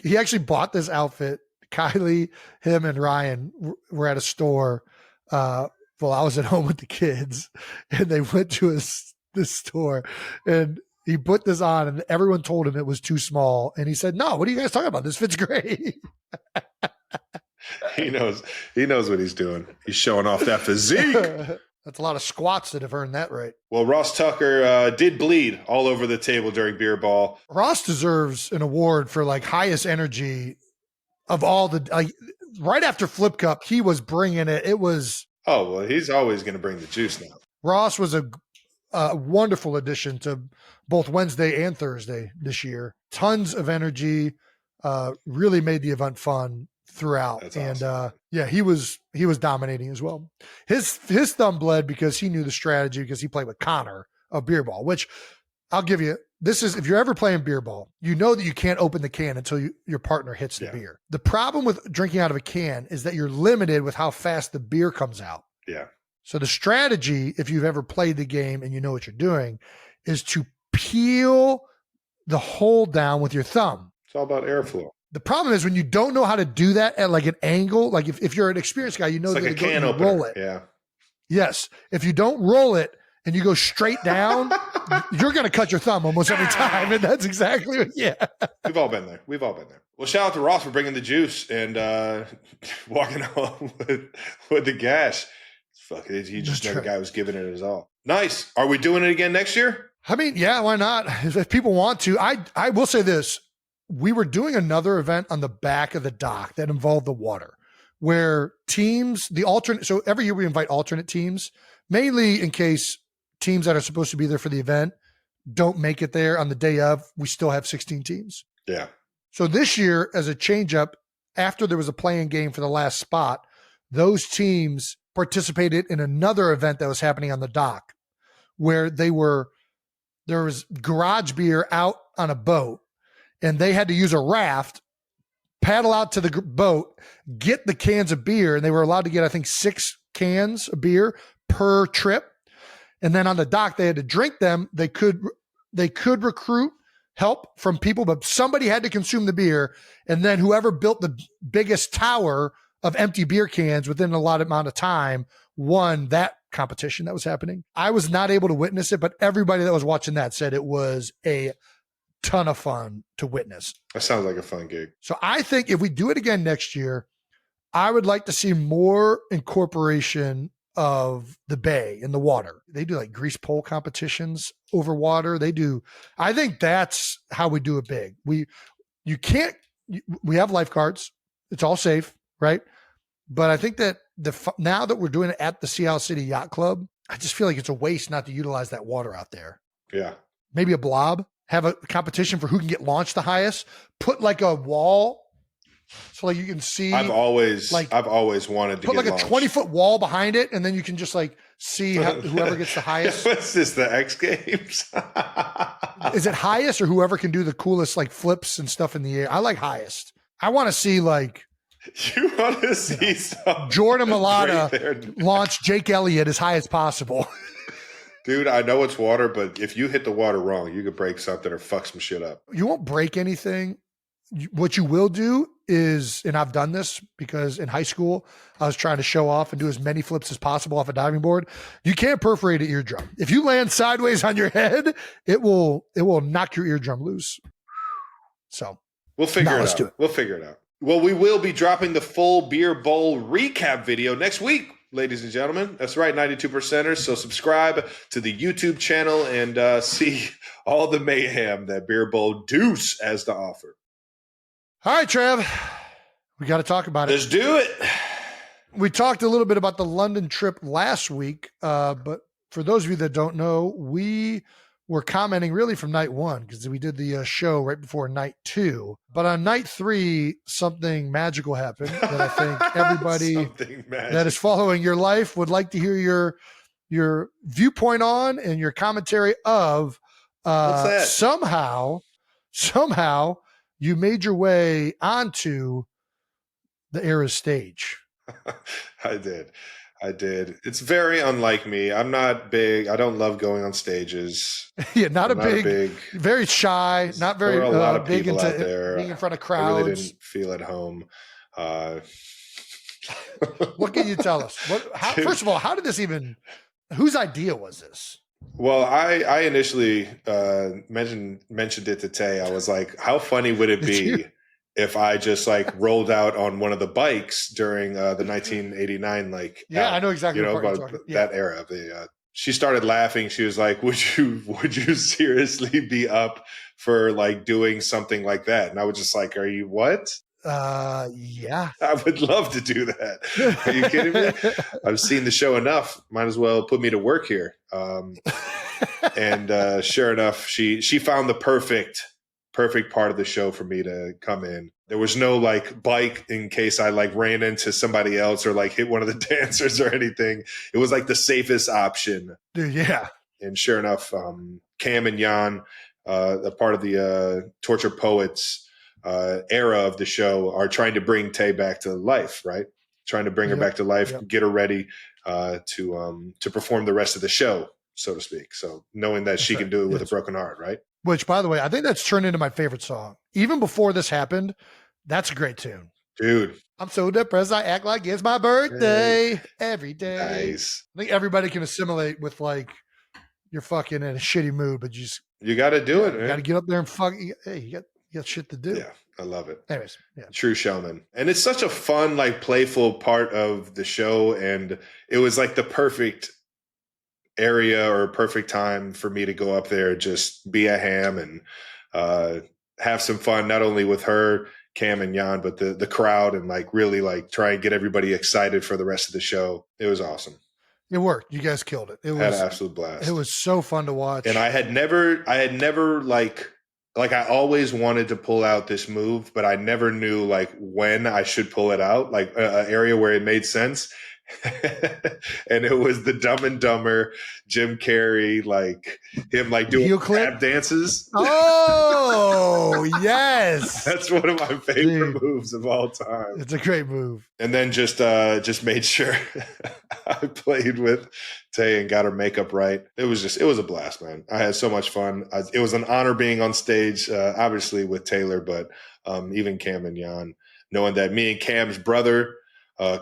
He actually bought this outfit. Kylie, him, and Ryan were at a store while I was at home with the kids, and they went to this store, and he put this on, and everyone told him it was too small, and he said, "No, what are you guys talking about? This fits great." He knows what he's doing. He's showing off that physique. That's a lot of squats that have earned that right. Well, Ross Tucker did bleed all over the table during beer ball. Ross deserves an award for like highest energy of all the right after Flip Cup. He was bringing it. It was. Oh, well, he's always going to bring the juice now. Ross was a wonderful addition to both Wednesday and Thursday this year. Tons of energy, really made the event fun throughout. That's and awesome. he was dominating as well. His thumb bled because he knew the strategy because he played with Connor of beer ball, which I'll give you. This is, if you're ever playing beer ball, you know that you can't open the can until your partner hits the beer. The problem with drinking out of a can is that you're limited with how fast the beer comes out. Yeah. So the strategy, if you've ever played the game and you know what you're doing, is to peel the hole down with your thumb. It's all about airflow. The problem is when you don't know how to do that at like an angle, like if you're an experienced guy, you know, it's like a can opener. Roll it. Yeah. Yes. If you don't roll it and you go straight down, you're going to cut your thumb almost every time. And that's exactly what, We've all been there. Well, shout out to Ross for bringing the juice and walking home with the gas. Fuck it. He just know the guy was giving it his all. Nice. Are we doing it again next year? I mean, yeah, why not? If people want to. I will say this. We were doing another event on the back of the dock that involved the water, where teams, so every year we invite alternate teams, mainly in case teams that are supposed to be there for the event don't make it there on the day of. We still have 16 teams. Yeah. So this year, as a change up, after there was a playing game for the last spot, those teams participated in another event that was happening on the dock where there was garage beer out on a boat. And they had to use a raft, paddle out to the boat, get the cans of beer. And they were allowed to get, I think, 6 cans of beer per trip. And then on the dock, they had to drink them. They could recruit help from people, but somebody had to consume the beer. And then whoever built the biggest tower of empty beer cans within a lot amount of time won that competition that was happening. I was not able to witness it, but everybody that was watching that said it was a ton of fun to witness. That sounds like a fun gig. So I think if we do it again next year, I would like to see more incorporation of the bay and the water. They do like grease pole competitions over water. I think that's how we do it big. We have lifeguards. It's all safe, right? But I think that now that we're doing it at the Sea Isle City Yacht Club, I just feel like it's a waste not to utilize that water out there. Yeah. Maybe a blob. Have a competition for who can get launched the highest. Put like a wall so like you can see. I've always wanted to put get like launched. a 20-foot wall behind it, and then you can just like see whoever gets the highest. What's this? The X Games? Is it highest or whoever can do the coolest like flips and stuff in the air? I like highest. I want to see like. You want to see some Jordan Mailata launch Jake Elliott as high as possible. Dude, I know it's water, but if you hit the water wrong, you could break something or fuck some shit up. You won't break anything. What you will do is, and I've done this because in high school, I was trying to show off and do as many flips as possible off a diving board. You can't perforate an eardrum. If you land sideways on your head, it will knock your eardrum loose. So we'll figure it out. We'll figure it out. Well, we will be dropping the full beer bowl recap video next week. ladies and gentlemen. That's right, 92%ers. So subscribe to the YouTube channel and see all the mayhem that Beer Bowl Deuce has to offer. All right, Trev. We got to talk about it. Let's do it. We talked a little bit about the London trip last week, but for those of you that don't know, we were commenting really from night one because we did the show right before night 2. But on night 3, something magical happened that I think everybody that is following your life would like to hear your viewpoint on and your commentary of. What's that? Somehow you made your way onto the Era stage. I did. It's very unlike me. I'm not big. I don't love going on stages. Yeah, not a big, very shy, not very there are a lot of big people into out there. being in front of I crowds. really didn't feel at home. What can you tell us? First of all, how did this whose idea was this? Well, I initially mentioned it to Tay. I was like, how funny would it be if I just like rolled out on one of the bikes during the 1989, I know exactly what you're talking about. That era. She started laughing. She was like, would you seriously be up for like doing something like that? And I was just like, are you what? Yeah. I would love to do that. Are you kidding me? I've seen the show enough. Might as well put me to work here. And sure enough, she found the perfect part of the show for me to come in. There was no like bike in case I like ran into somebody else or like hit one of the dancers or anything. It was like the safest option. Dude, yeah. And sure enough, Cam and Jan, a part of the Torture Poets era of the show, are trying to bring Tay back to life, right? Trying to bring her back to life, get her ready to perform the rest of the show, so to speak. So knowing that she can do it with a broken heart, right? Which, by the way, I think that's turned into my favorite song. Even before this happened, that's a great tune. Dude. I'm so depressed, I act like it's my birthday every day. Nice. I think everybody can assimilate with like, you're fucking in a shitty mood, but you got to do it, man. You got to get up there and fuck. Hey, you got shit to do. Yeah, I love it. Anyways, True showman. And it's such a fun, like playful part of the show. And it was like the perfect area or perfect time for me to go up there, just be a ham and have some fun, not only with her, Cam and Jan, but the crowd, and like really like try and get everybody excited for the rest of the show. It was awesome. It worked. You guys killed it. It was had an absolute blast. It was so fun to watch. And I had never like I always wanted to pull out this move, but I never knew like when I should pull it out, like an area where it made sense. And it was the Dumb and Dumber, Jim Carrey, like him like doing tap dances. Oh, yes. That's one of my favorite moves of all time. It's a great move. And then just made sure I played with Tay and got her makeup right. It was a blast, man. I had so much fun. It was an honor being on stage, obviously with Taylor, but even Cam and Jan, knowing that me and Cam's brother,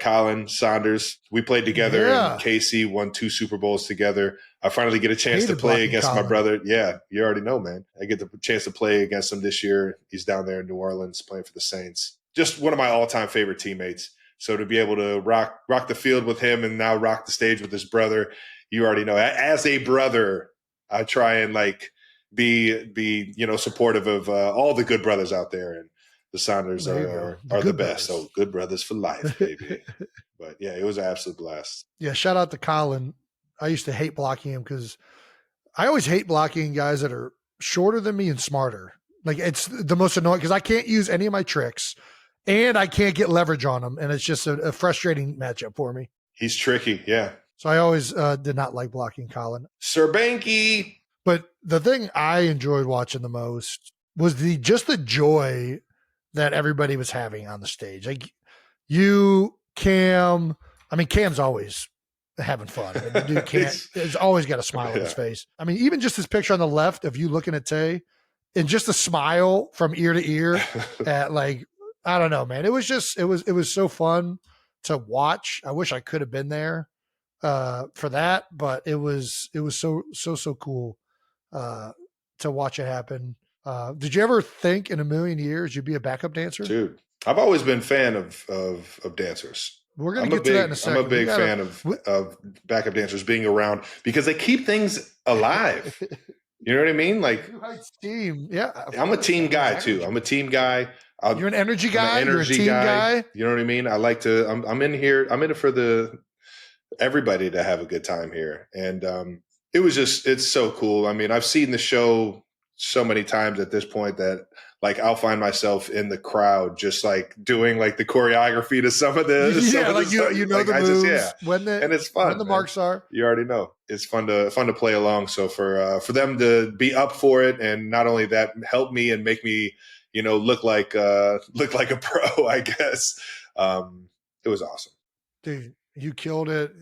Colin Saunders, we played together, and Casey won 2 Super Bowls together. I finally get a chance to play against my brother. Yeah, you already know, man. I get the chance to play against him this year. He's down there in New Orleans playing for the Saints. Just one of my all-time favorite teammates. So to be able to rock the field with him and now rock the stage with his brother, you already know. As a brother, I try and like be supportive of all the good brothers out there, and the Saunders are the best. So good brothers for life, baby. But yeah, it was an absolute blast. Yeah, shout out to Colin. I used to hate blocking him because I always hate blocking guys that are shorter than me and smarter. Like it's the most annoying because I can't use any of my tricks and I can't get leverage on them. And it's just a frustrating matchup for me. He's tricky. Yeah. So I always did not like blocking Colin. Sir Banky. But the thing I enjoyed watching the most was the joy that everybody was having on the stage. Like you, Cam, I mean, Cam's always having fun. I mean, the dude has always got a smile on his face. I mean, even just this picture on the left of you looking at Tay and just a smile from ear to ear at like, I don't know, man. It was so fun to watch. I wish I could have been there for that, but it was so cool to watch it happen. Did you ever think in a million years you'd be a backup dancer? Dude, I've always been a fan of dancers. We're going to get to that in a second. I'm a big fan of backup dancers being around because they keep things alive. You know what I mean? Like team. Yeah. I'm a team guy too. I'm a team guy. You're an energy guy. You're a team guy. You know what I mean? I like to, I'm in here. I'm in it for everybody to have a good time here. And it's so cool. I mean, I've seen the show so many times at this point that like I'll find myself in the crowd just like doing like the choreography to some of the you know like, the moves and it's fun when the marks are. You already know it's fun to play along. So for them to be up for it and not only that help me and make me look like a pro, I guess it was awesome. Dude, you killed it.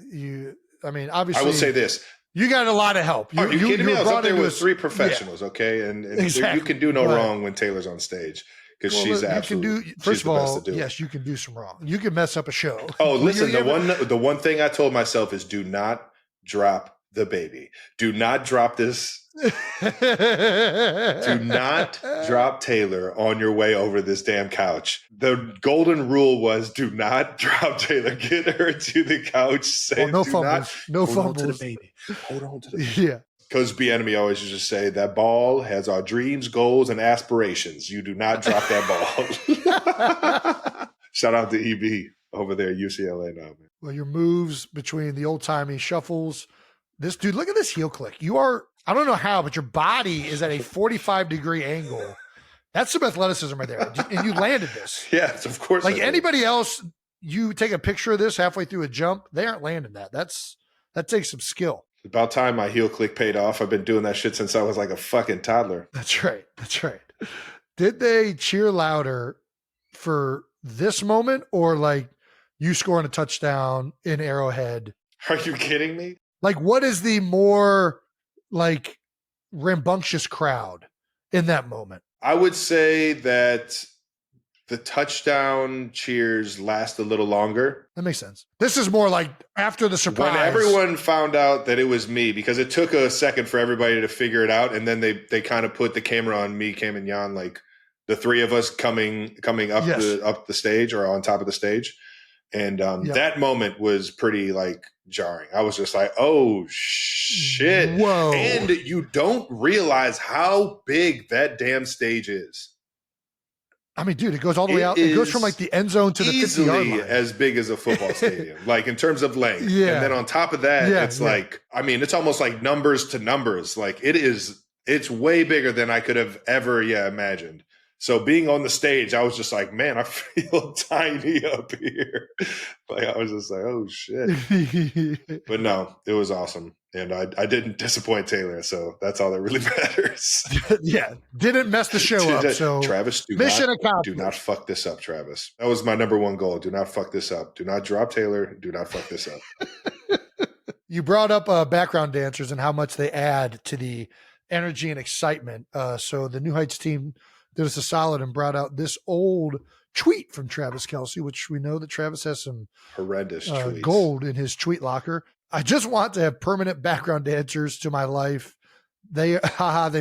Obviously I will say this. You got a lot of help. Are you kidding me? I was up there with three professionals, okay? And exactly. You can do no wrong when Taylor's on stage because she's absolutely first of all, yes, you can do some wrong. You can mess up a show. Oh, listen, the one thing I told myself is do not drop the baby. Do not drop this. Do not drop Taylor on your way over this damn couch. The golden rule was do not drop Taylor. Get her to the couch. No fumbles. No fumbles. To the baby. Hold on to the baby. Yeah. Coach Bieniemy always used to say that ball has our dreams, goals, and aspirations. You do not drop that ball. Shout out to EB over there at UCLA now, man. Well, your moves between the old-timey shuffles. This dude, look at this heel click. You are, I don't know how, but your body is at a 45-degree angle. That's some athleticism right there. And you landed this. Yes, of course. Like anybody else, you take a picture of this halfway through a jump, they aren't landing that. That takes some skill. About time my heel click paid off. I've been doing that shit since I was like a fucking toddler. That's right. Did they cheer louder for this moment or like you scoring a touchdown in Arrowhead? Are you kidding me? Like, what is the more like rambunctious crowd in that moment? I would say that the touchdown cheers last a little longer. That makes sense. This is more like after the surprise. When everyone found out that it was me, because it took a second for everybody to figure it out. And then they kind of put the camera on me, Cam and Jan, like the three of us coming up the stage or on top of the stage. And that moment was pretty like jarring. I was just like, oh shit. Whoa. And you don't realize how big that damn stage is. I mean, dude, it goes all the way out. It goes from like the end zone to the 50-yard line. As big as a football stadium, like in terms of length. Yeah. And then on top of that, it's like, I mean, it's almost like numbers to numbers. Like it's way bigger than I could have ever imagined. So being on the stage, I was just like, man, I feel tiny up here. Like I was just like, oh shit. But no, it was awesome. And I didn't disappoint Taylor, so that's all that really matters. Yeah, didn't mess the show up. So Travis, do not fuck this up, Travis. That was my number one goal. Do not fuck this up. Do not drop Taylor. Do not fuck this up. You brought up background dancers and how much they add to the energy and excitement. So the New Heights team did us a solid and brought out this old tweet from Travis Kelce, which we know that Travis has some horrendous tweets. Gold in his tweet locker. I just want to have permanent background dancers to my life. They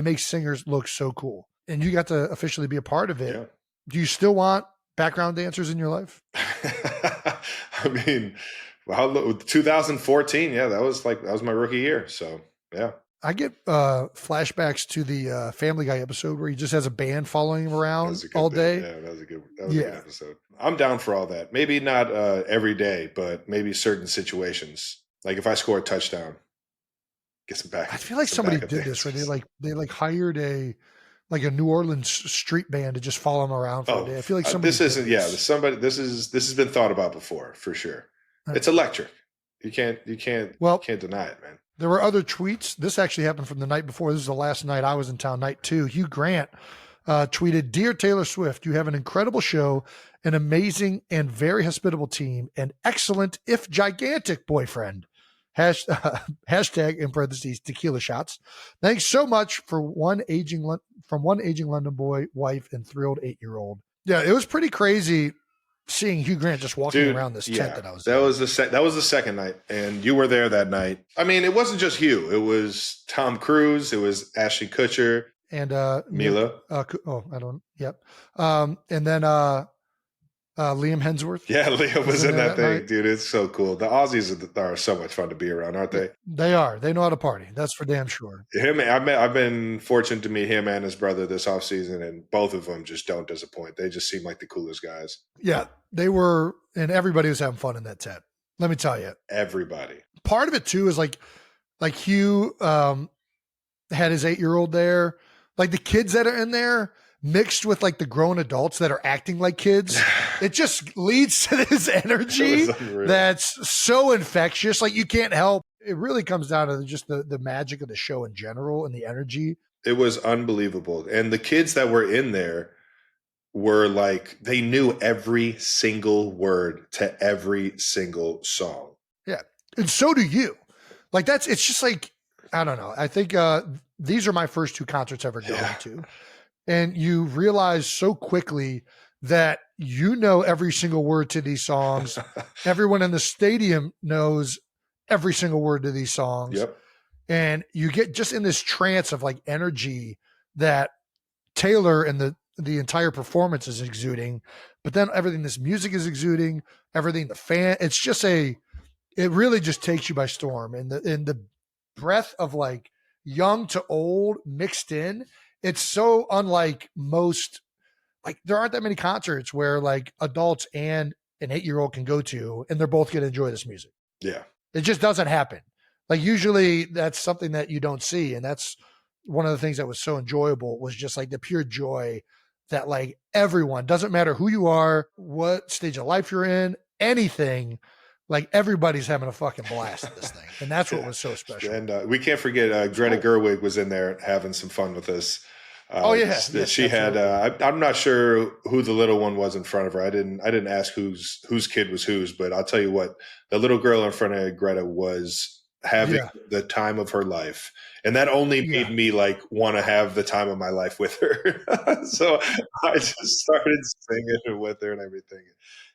make singers look so cool. And you got to officially be a part of it. Yeah. Do you still want background dancers in your life? I mean, 2014. Yeah, that was my rookie year. So yeah. I get flashbacks to the Family Guy episode where he just has a band following him around all day. Yeah, that was a good episode. I'm down for all that. Maybe not every day, but maybe certain situations. Like if I score a touchdown, get some back. I feel like somebody did this where they hired a New Orleans street band to just follow him around for a day. I feel like somebody. This has been thought about before for sure. It's electric. You can't deny it, man. There were other tweets. This actually happened from the night before. This is the last night I was in town, night 2. Hugh Grant tweeted, "Dear Taylor Swift, you have an incredible show, an amazing and very hospitable team, an excellent, if gigantic boyfriend. Hashtag in parentheses, tequila shots. Thanks so much from one aging London boy, wife, and thrilled 8-year-old." Yeah, it was pretty crazy seeing Hugh Grant just walking around this tent that I was in. That was the second night, and you were there that night. I mean, it wasn't just Hugh. It was Tom Cruise. It was Ashton Kutcher. And Mila. And then Liam Hemsworth. Yeah, Leo was in that thing, night. dude. It's so cool. The Aussies are so much fun to be around, aren't they? They are. They know how to party. That's for damn sure. I've been fortunate to meet him and his brother this offseason, and both of them just don't disappoint. They just seem like the coolest guys. Yeah, they were, and everybody was having fun in that tent. Let me tell you. Everybody. Part of it too is like Hugh had his 8-year-old there. Like the kids that are in there mixed with like the grown adults that are acting like kids. It just leads to this energy that's so infectious. Like you can't help. It really comes down to just the magic of the show in general and the energy. It was unbelievable. And the kids that were in there were like, they knew every single word to every single song. Yeah. And so do you. Like it's just like, I don't know. I think these are my first 2 concerts ever going to. And you realize so quickly that you know every single word to these songs. Everyone in the stadium knows every single word to these songs. Yep. And you get just in this trance of like energy that Taylor and the entire performance is exuding, but then everything this music is exuding, everything the fan, it's just it really just takes you by storm. And the breath of like young to old mixed in, it's so unlike most, like there aren't that many concerts where like adults and an 8-year-old can go to and they're both going to enjoy this music. Yeah. It just doesn't happen. Like usually that's something that you don't see. And that's one of the things that was so enjoyable was just like the pure joy that like everyone, doesn't matter who you are, what stage of life you're in, anything, like everybody's having a fucking blast at this thing. And that's what was so special. And we can't forget Greta Gerwig was in there having some fun with us. She had. I'm not sure who the little one was in front of her. I didn't ask whose kid was whose, but I'll tell you what, the little girl in front of Greta was having the time of her life, and that only made me like want to have the time of my life with her. So I just started singing with her and everything.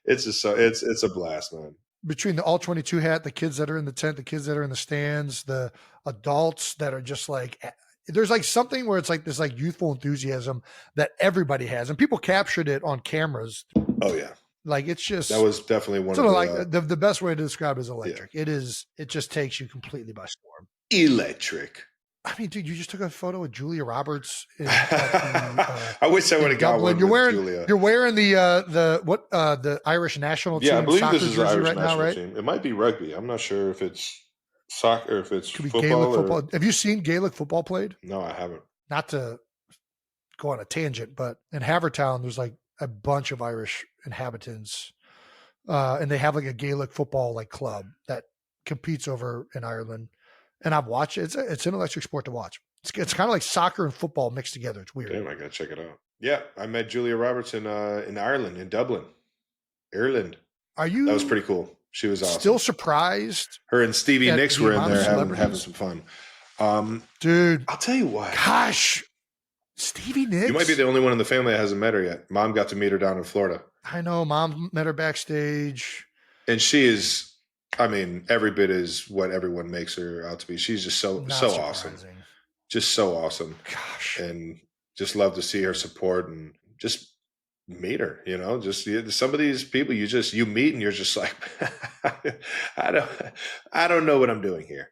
It's just it's a blast, man. Between the all 22 hat, the kids that are in the tent, the kids that are in the stands, the adults that are just like. There's like something where it's like this like youthful enthusiasm that everybody has, and people captured it on cameras. Oh yeah. Like it's just, that was definitely one sort of of like the best way to describe it is electric. Yeah. It just takes you completely by storm. Electric. I mean, dude, you just took a photo with Julia Roberts. I wish I would have got one. You're wearing Julia. You're wearing the Irish national team. Yeah, I believe soccer this is the Irish right national now, right? team. It might be rugby. I'm not sure if it's soccer, if it's Could be football. Gaelic football. Have you seen Gaelic football played? No, I haven't. Not to go on a tangent, but in Havertown, there's like a bunch of Irish inhabitants, and they have like a Gaelic football like club that competes over in Ireland. And I've watched it. It's an electric sport to watch. It's kind of like soccer and football mixed together. It's weird. Damn, I gotta check it out. Yeah, I met Julia Roberts in Ireland, in Dublin, Ireland. Are you? That was pretty cool. She was awesome. Still surprised. Her and Stevie Nicks were in there having some fun. Dude, I'll tell you what. Gosh, Stevie Nicks. You might be the only one in the family that hasn't met her yet. Mom got to meet her down in Florida. I know. Mom met her backstage. And she is, I mean, every bit is what everyone makes her out to be. She's just so awesome. Just so awesome. Gosh. And just love to see her support and just meet her, you know, just some of these people you meet and you're just like, I don't know what I'm doing here.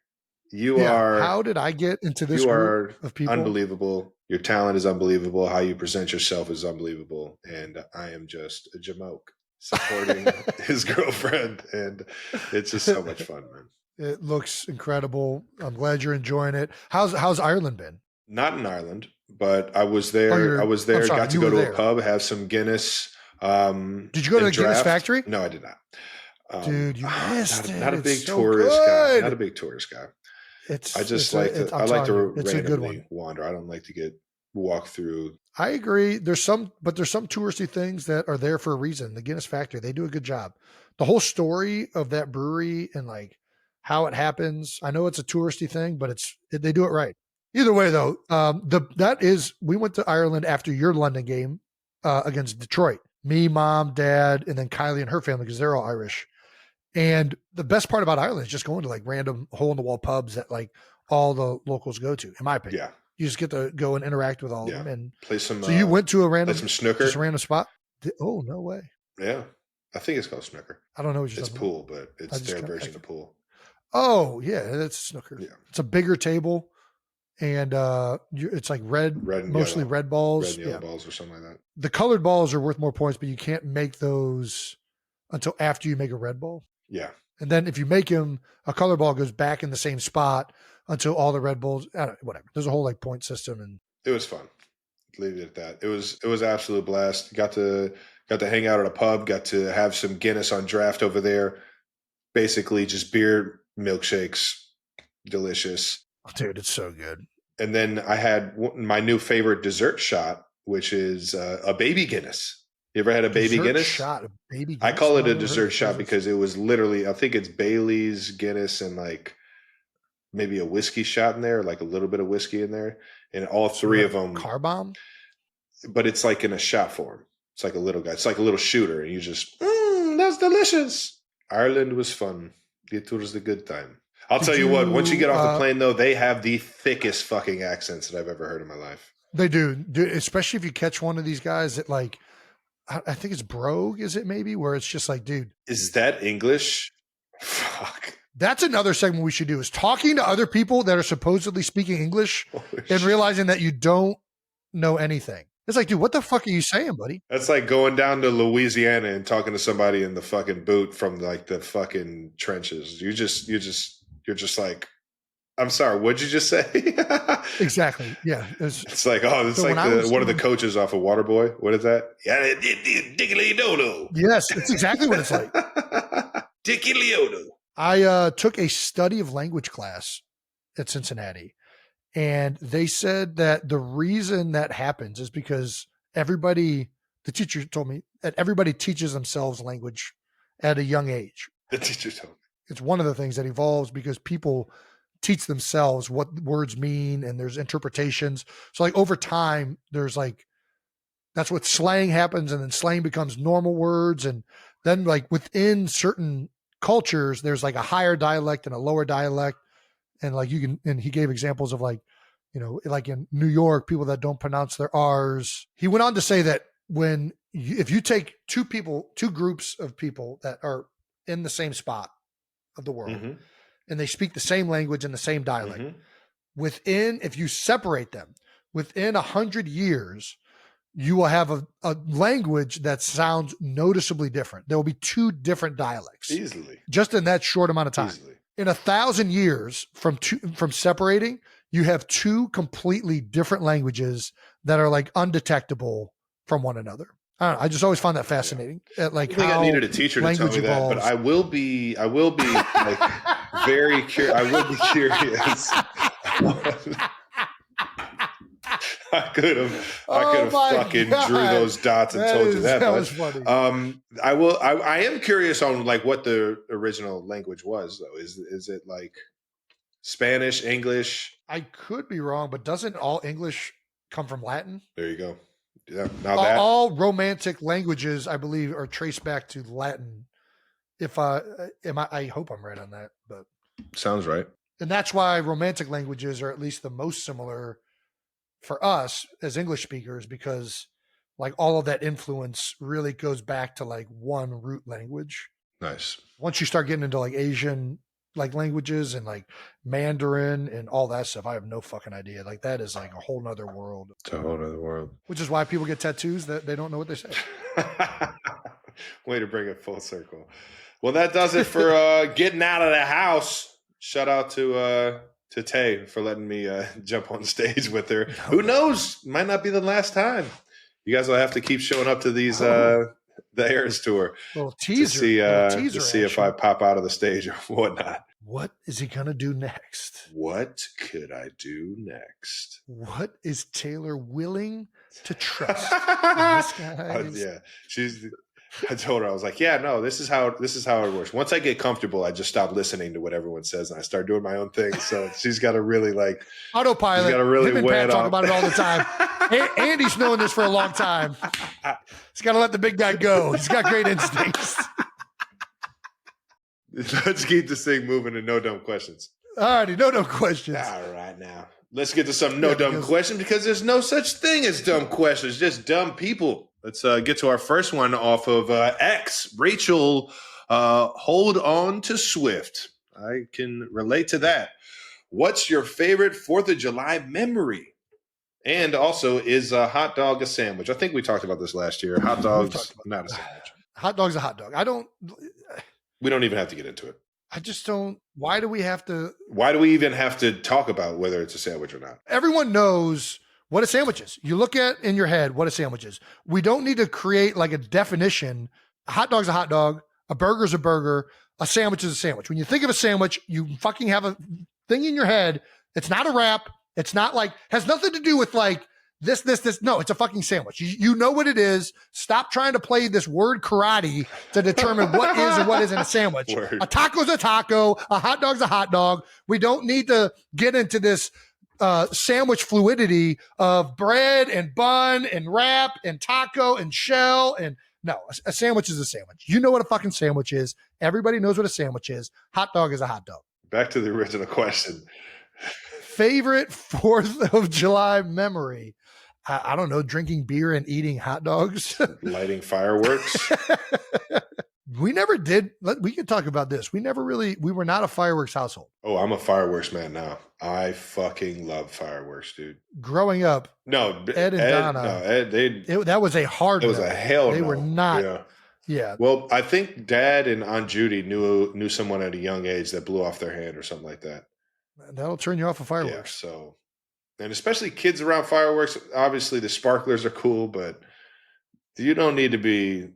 How did I get into this group of people? Unbelievable. Your talent is unbelievable. How you present yourself is unbelievable. And I am just a jamoke supporting his girlfriend. And it's just so much fun, man. It looks incredible. I'm glad you're enjoying it. How's Ireland been? Not in Ireland, but I was there. Got to go to a pub, have some Guinness. Did you go to the Guinness factory? No, I did not. Dude, you missed it. Not a big tourist guy. Not a big tourist guy. I like to randomly wander. I don't like to walk through. I agree. There's some touristy things that are there for a reason. The Guinness factory, they do a good job. The whole story of that brewery and like how it happens. I know it's a touristy thing, but they do it right. Either way, though, we went to Ireland after your London game against Detroit. Me, Mom, Dad, and then Kylie and her family because they're all Irish. And the best part about Ireland is just going to like random hole in the wall pubs that like all the locals go to. In my opinion, you just get to go and interact with all of them and play some. So you went to a random play some snooker, just a random spot. Oh, no way! Yeah, I think it's called snooker. I don't know what you're It's talking pool, but it's their version of pool. Oh, yeah, that's snooker. Yeah. It's a bigger table, and it's like mostly red balls. Red and yellow balls or something like that. The colored balls are worth more points, but you can't make those until after you make a red ball. Yeah. And then if you make them, a color ball goes back in the same spot until all the red balls, whatever. There's a whole like point system. And it was fun. Leave it at that. It was absolute blast. Got to hang out at a pub, got to have some Guinness on draft over there. Basically just beer, milkshakes, delicious. Dude, it's so good. And then I had my new favorite dessert shot, which is a baby Guinness. You ever had a baby Guinness? Shot of baby Guinness? I call it a dessert shot because it was literally, I think it's Bailey's, Guinness, and like maybe a whiskey shot in there, like a little bit of whiskey in there. And all three of them. Car bomb? But it's like in a shot form. It's like a little guy. It's like a little shooter. And you just, that's delicious. Ireland was fun. It was a good time. I'll tell you what, once you get off the plane, though, they have the thickest fucking accents that I've ever heard in my life. They do. Dude, especially if you catch one of these guys that like, I think it's Brogue, is it maybe? Where it's just like, dude. Is that English? Fuck. That's another segment we should do, is talking to other people that are supposedly speaking English and realizing that you don't know anything. It's like, dude, what the fuck are you saying, buddy? That's like going down to Louisiana and talking to somebody in the fucking boot from like the fucking trenches. You're just like, I'm sorry, what'd you just say? Exactly. Yeah. It's like, oh, it's so like one of the coaches off of Waterboy. What is that? Yeah, diggly dodo. Yes, it's exactly what it's like. Diggly dodo. I took a study of language class at Cincinnati, and they said that the reason that happens is because the teacher told me that everybody teaches themselves language at a young age. The teacher told me. It's one of the things that evolves because people teach themselves what words mean, and there's interpretations. So like over time, there's like, that's what slang happens. And then slang becomes normal words. And then like within certain cultures, there's like a higher dialect and a lower dialect. And like and he gave examples of like, like in New York, people that don't pronounce their R's. He went on to say that if you take two groups of people that are in the same spot of the world, mm-hmm. and they speak the same language and the same dialect, mm-hmm. If you separate them, within 100 years, you will have a language that sounds noticeably different. There will be two different dialects. Easily. Just in that short amount of time. Easily. In 1,000 years from separating, you have two completely different languages that are like undetectable from one another. I don't know. I just always find that fascinating. Yeah. Like, I think I needed a teacher to tell me that, but I will be like very curious. I will be curious. I could have fucking drew those dots and told you that. That was funny. I am curious on like what the original language was though. Is it like Spanish, English? I could be wrong, but doesn't all English come from Latin? There you go. Yeah. All romantic languages, I believe, are traced back to Latin. I hope I'm right on that, but sounds right. And that's why romantic languages are at least the most similar for us as English speakers, because like all of that influence really goes back to like one root language. Nice. Once you start getting into like Asian like languages and like Mandarin and all that stuff, I have no fucking idea. Like that is like a whole nother world. It's a whole nother world. Which is why people get tattoos that they don't know what they say. Way to bring it full circle. Well, that does it for getting out of the house. Shout out to Tay for letting me jump on stage with her. Who knows? Might not be the last time. You guys will have to keep showing up to these the Eras tour. Little teaser. To see if I pop out of the stage or whatnot. What is he going to do next? What could I do next? What is Taylor willing to trust? This yeah. I told her, I was like, yeah, no, this is how it works. Once I get comfortable, I just stop listening to what everyone says and I start doing my own thing. So she's got to really like autopilot. She's got to really him and weigh Pat it talk up. about it all the time. Andy's known this for a long time. He's got to let the big guy go. He's got great instincts. Let's keep this thing moving and no dumb questions. All righty, no dumb questions. All right, now let's get to some no dumb questions because there's no such thing as dumb questions, just dumb people. Let's get to our first one off of X. Rachel, hold on to Swift. I can relate to that. What's your favorite 4th of July memory? And also, is a hot dog a sandwich? I think we talked about this last year. Hot dog's not a sandwich. Hot dog's a hot dog. We don't even have to get into it. I just don't. Why do we have to? Why do we even have to talk about whether it's a sandwich or not? Everyone knows what a sandwich is. You look at in your head what a sandwich is. We don't need to create like a definition. A hot dog's a hot dog. A burger's a burger. A sandwich is a sandwich. When you think of a sandwich, you fucking have a thing in your head. It's not a wrap. It's not like, has nothing to do with like this. No, it's a fucking sandwich. You know what it is. Stop trying to play this word karate to determine what is and what isn't a sandwich. Word. A taco's a taco. A hot dog's a hot dog. We don't need to get into this sandwich fluidity of bread and bun and wrap and taco and shell. And no, a sandwich is a sandwich. You know what a fucking sandwich is. Everybody knows what a sandwich is. Hot dog is a hot dog. Back to the original question. Favorite 4th of July memory? I don't know, drinking beer and eating hot dogs. Lighting fireworks. We never did. We can talk about this. We were not a fireworks household. Oh, I'm a fireworks man now. I fucking love fireworks, dude. Growing up, No, Ed and Donna. That was a hard. It was no. a hell They no. were not. Yeah. Yeah. Well, I think Dad and Aunt Judy knew someone at a young age that blew off their hand or something like that. That'll turn you off of Yeah, fireworks. so, and especially kids around fireworks, obviously the sparklers are cool, but you don't need to be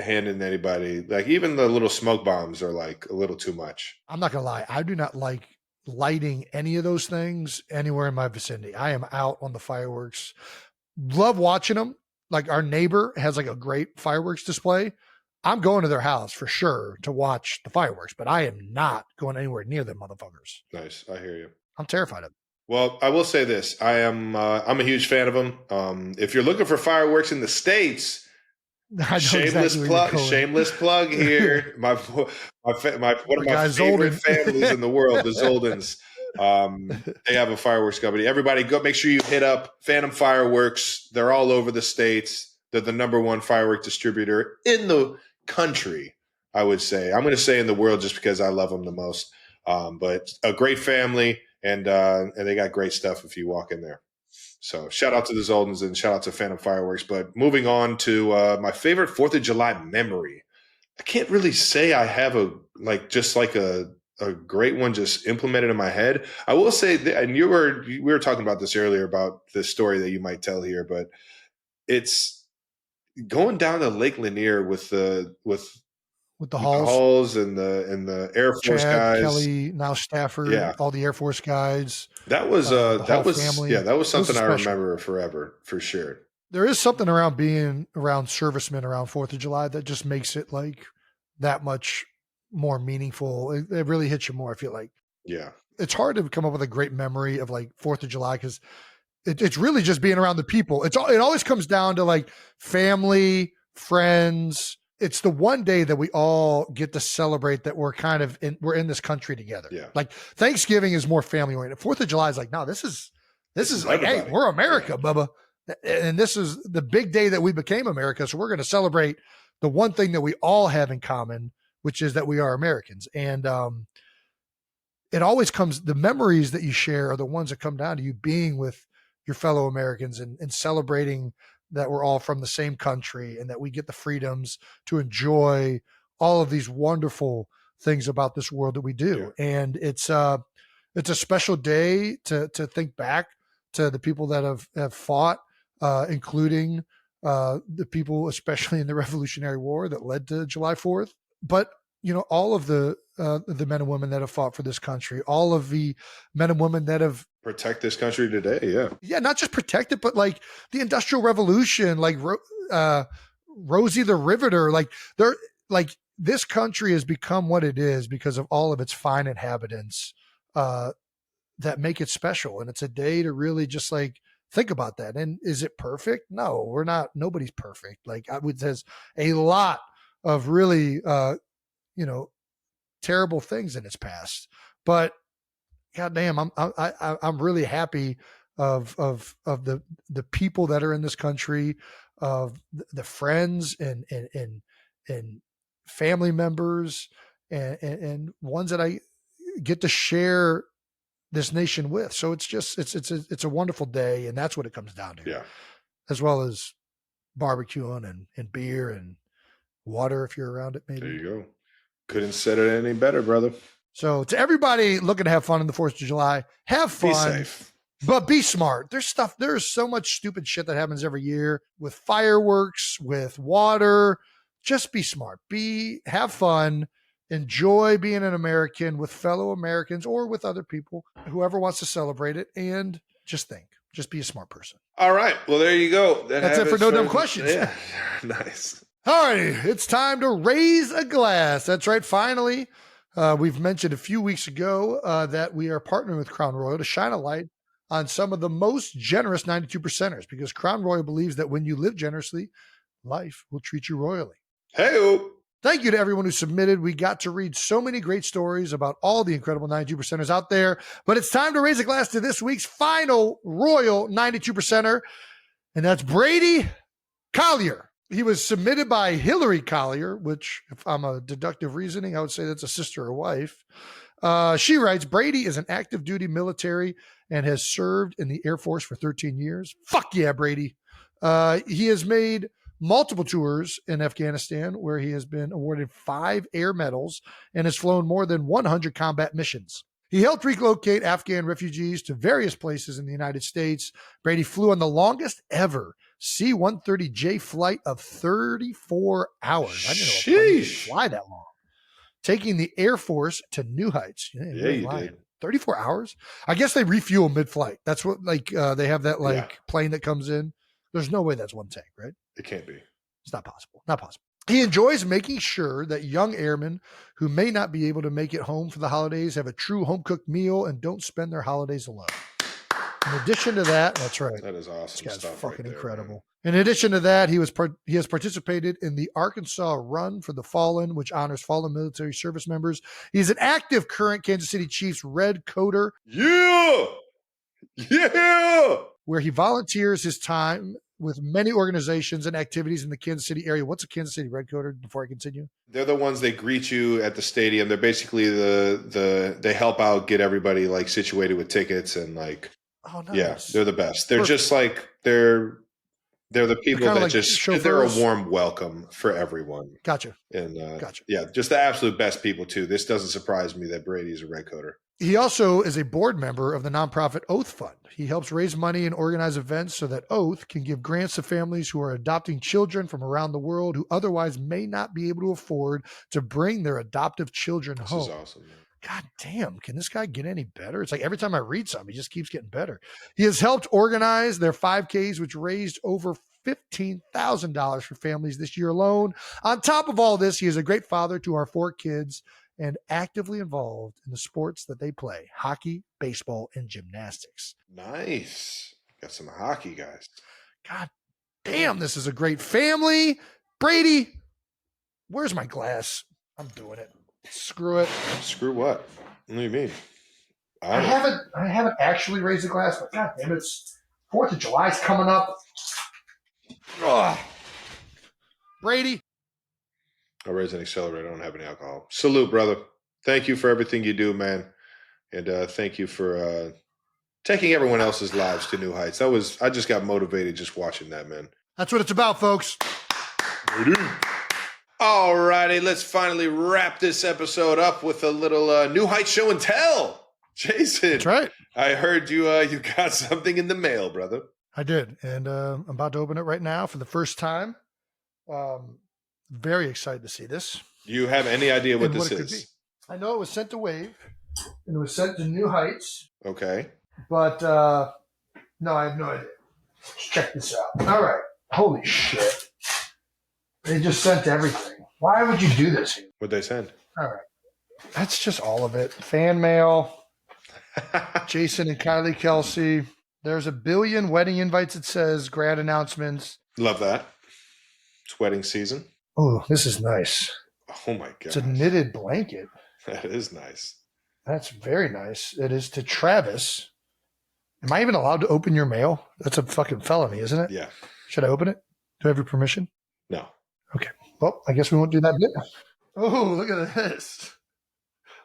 handing anybody, like even the little smoke bombs are like a little too much. I'm not going to lie. I do not like lighting any of those things anywhere in my vicinity. I am out on the fireworks. Love watching them. Like our neighbor has like a great fireworks display. I'm going to their house for sure to watch the fireworks, but I am not going anywhere near them motherfuckers. Nice. I hear you. I'm terrified of them. Well, I will say this. I'm a huge fan of them. If you're looking for fireworks in the States, shameless plug here. One of my favorite families in the world, the Zoldens. They have a fireworks company. Everybody go, make sure you hit up Phantom Fireworks. They're all over the States. They're the #1 firework distributor in the country, I would say. I'm going to say in the world just because I love them the most. But a great family, and they got great stuff if you walk in there. So shout out to the Zoldens and shout out to Phantom Fireworks. But moving on to my favorite 4th of July memory. I can't really say I have a great one just implemented in my head. I will say that, and we were talking about this earlier about the story that you might tell here, but it's going down to Lake Lanier with the Halls and the Air Force guys, Kelly, now Stafford, all the Air Force guys. That was family. Yeah, that was something I remember forever for sure. There is something around being around servicemen around 4th of July that just makes it like that much more meaningful. It really hits you more, I feel like. Yeah. It's hard to come up with a great memory of like 4th of July because it's really just being around the people. It always comes down to like family, friends. It's the one day that we all get to celebrate that we're in this country together. Yeah. Like Thanksgiving is more family oriented. 4th of July is like, no, this is like, hey, we're America, Bubba. And this is the big day that we became America. So we're going to celebrate the one thing that we all have in common, which is that we are Americans. And it always comes, the memories that you share are the ones that come down to you being with your fellow Americans and celebrating that we're all from the same country and that we get the freedoms to enjoy all of these wonderful things about this world that we do. Yeah. And it's a special day to think back to the people that have fought, including the people, especially in the Revolutionary War that led to July 4th. But, you know, all of the men and women that have fought for this country, all of the men and women that have protect this country today. Yeah. Yeah. Not just protect it, but like the Industrial Revolution, like Rosie the Riveter, this country has become what it is because of all of its fine inhabitants that make it special. And it's a day to really just like think about that. And is it perfect? No, we're not. Nobody's perfect. Like there's a lot of really, terrible things in its past, but goddamn, I'm really happy of the people that are in this country, of the friends and family members and ones that I get to share this nation with. So it's just, it's a wonderful day. And that's what it comes down to. Yeah. As well as barbecuing and beer and water if you're around it, maybe. There you go. Couldn't set it any better, brother. So to everybody looking to have fun on the 4th of July, have fun. Be safe. But be smart. There's so much stupid shit that happens every year with fireworks, with water. Just be smart. Have fun. Enjoy being an American with fellow Americans or with other people, whoever wants to celebrate it. And just be a smart person. All right. Well, there you go. That's it for No Dumb Questions. Yeah. Nice. All right. It's time to raise a glass. That's right. Finally, we've mentioned a few weeks ago that we are partnering with Crown Royal to shine a light on some of the most generous 92%ers, because Crown Royal believes that when you live generously, life will treat you royally. Hey, thank you to everyone who submitted. We got to read so many great stories about all the incredible 92%ers out there, but it's time to raise a glass to this week's final Royal 92%er, and that's Brady Collier. He was submitted by Hillary Collier, which if I'm a deductive reasoning, I would say that's a sister or wife. She writes, Brady is an active duty military and has served in the Air Force for 13 years. Fuck yeah, Brady. He has made multiple tours in Afghanistan where he has been awarded 5 air medals and has flown more than 100 combat missions. He helped relocate Afghan refugees to various places in the United States. Brady flew on the longest ever C-130J flight of 34 hours. I didn't know a fly that long. Taking the Air Force to new heights. Yeah, you did. 34 hours? I guess they refuel mid-flight. That's what, they have that, plane that comes in. There's no way that's one tank, right? It can't be. It's not possible. Not possible. He enjoys making sure that young airmen who may not be able to make it home for the holidays have a true home-cooked meal and don't spend their holidays alone. In addition to that, that's right. That is awesome. This guy's stuff fucking right there, incredible. Man. In addition to that, he has participated in the Arkansas Run for the Fallen, which honors fallen military service members. He's an active current Kansas City Chiefs Red Coder. Yeah! Yeah! Where he volunteers his time with many organizations and activities in the Kansas City area. What's a Kansas City Red Coder before I continue? They're the ones that greet you at the stadium. They're basically they help out, get everybody situated with tickets and oh, nice. Yeah, they're the best. They're just they're the people that just they're a warm welcome for everyone. Gotcha. And gotcha. Yeah, just the absolute best people too. This doesn't surprise me that Brady's a Red Coder. He also is a board member of the nonprofit Oath Fund. He helps raise money and organize events so that Oath can give grants to families who are adopting children from around the world who otherwise may not be able to afford to bring their adoptive children home. This is awesome, man. God damn, can this guy get any better? It's like every time I read something, he just keeps getting better. He has helped organize their 5Ks, which raised over $15,000 for families this year alone. On top of all this, he is a great father to our 4 kids and actively involved in the sports that they play: hockey, baseball, and gymnastics. Nice. Got some hockey guys. God damn, this is a great family. Brady, where's my glass? I'm doing it. Screw it. Screw what? What do you mean? I haven't actually raised a glass, but God damn it, it's 4th of July's coming up. Ugh. Brady. I'll raise an accelerator. I don't have any alcohol. Salute, brother. Thank you for everything you do, man. And thank you for taking everyone else's lives to new heights. I just got motivated just watching that, man. That's what it's about, folks. All righty, let's finally wrap this episode up with a little New Heights show and tell. Jason. That's right. I heard you got something in the mail, brother. I did, and I'm about to open it right now for the first time. Very excited to see this. Do you have any idea what this is? Could be. I know it was sent to Wave, and it was sent to New Heights. Okay. But, no, I have no idea. Let's check this out. All right. Holy shit. They just sent everything. Why would you do this? What'd they send? All right. That's just all of it. Fan mail. Jason and Kylie Kelce. There's a billion wedding invites, it says. Grad announcements. Love that. It's wedding season. Oh, this is nice. Oh, my God. It's a knitted blanket. That is nice. That's very nice. It is to Travis. Am I even allowed to open your mail? That's a fucking felony, isn't it? Yeah. Should I open it? Do I have your permission? No. Okay. Well, I guess we won't do that bit. Oh, look at this.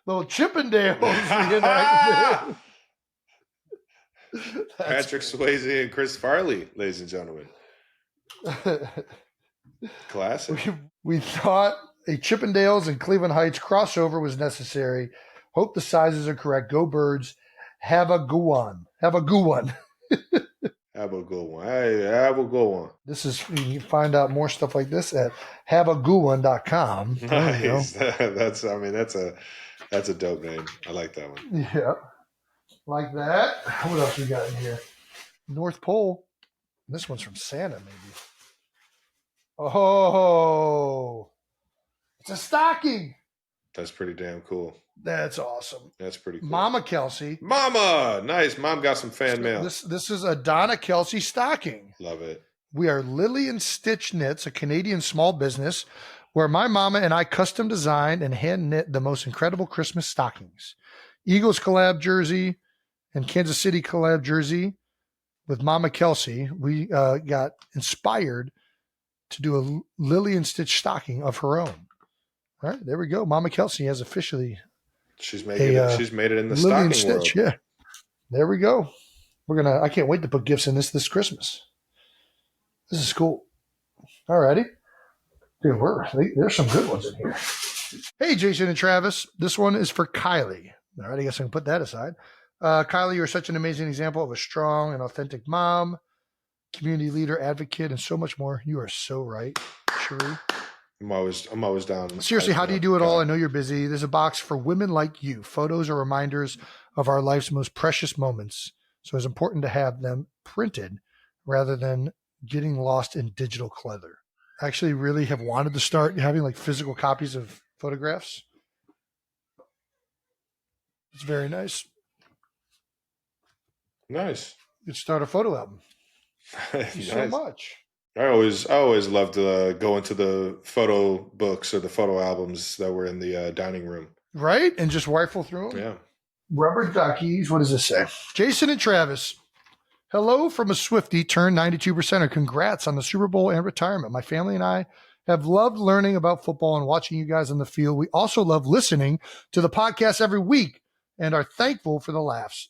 Little Chippendales. Patrick Swayze and Chris Farley, ladies and gentlemen. Classic. We thought a Chippendales and Cleveland Heights crossover was necessary. Hope the sizes are correct. Go Birds. Have a good one. Have a good one. Have a good one. Hey, have a good one. This is, you can find out more stuff like this at haveagoodone.com. Nice. That's a dope name. I like that one. Yeah. Like that. What else we got in here? North Pole. This one's from Santa, maybe. Oh, it's a stocking. That's pretty damn cool. That's awesome. That's pretty cool. Mama Kelce. Mama! Nice. Mom got some fan mail. This is a Donna Kelce stocking. Love it. We are Lily and Stitch Knits, a Canadian small business where my mama and I custom designed and hand knit the most incredible Christmas stockings. Eagles collab jersey and Kansas City collab jersey with Mama Kelce. We got inspired to do a Lily and Stitch stocking of her own. All right, there we go. Mama Kelce has officially she's made it in the Lily stocking and Stitch, world. yeah. There we go. I can't wait to put gifts in this Christmas. This is cool. All righty. Dude, there's some good ones in here. Hey, Jason and Travis. This one is for Kylie. All right, I guess I can put that aside. Kylie, you're such an amazing example of a strong and authentic mom, community leader, advocate, and so much more. You are so right, Cherie. I'm always down. Seriously, how do you do it all? I know you're busy. There's a box for women like you. Photos are reminders of our life's most precious moments. So it's important to have them printed rather than getting lost in digital clutter. I actually really have wanted to start having like physical copies of photographs. It's very nice. Nice. You could start a photo album. Thank you so much. I always loved to go into the photo books or the photo albums that were in the dining room. Right? And just rifle through them? Yeah. Rubber duckies. What does this say? Jason and Travis. Hello from a Swiftie turned 92%er. Congrats on the Super Bowl and retirement. My family and I have loved learning about football and watching you guys on the field. We also love listening to the podcast every week and are thankful for the laughs.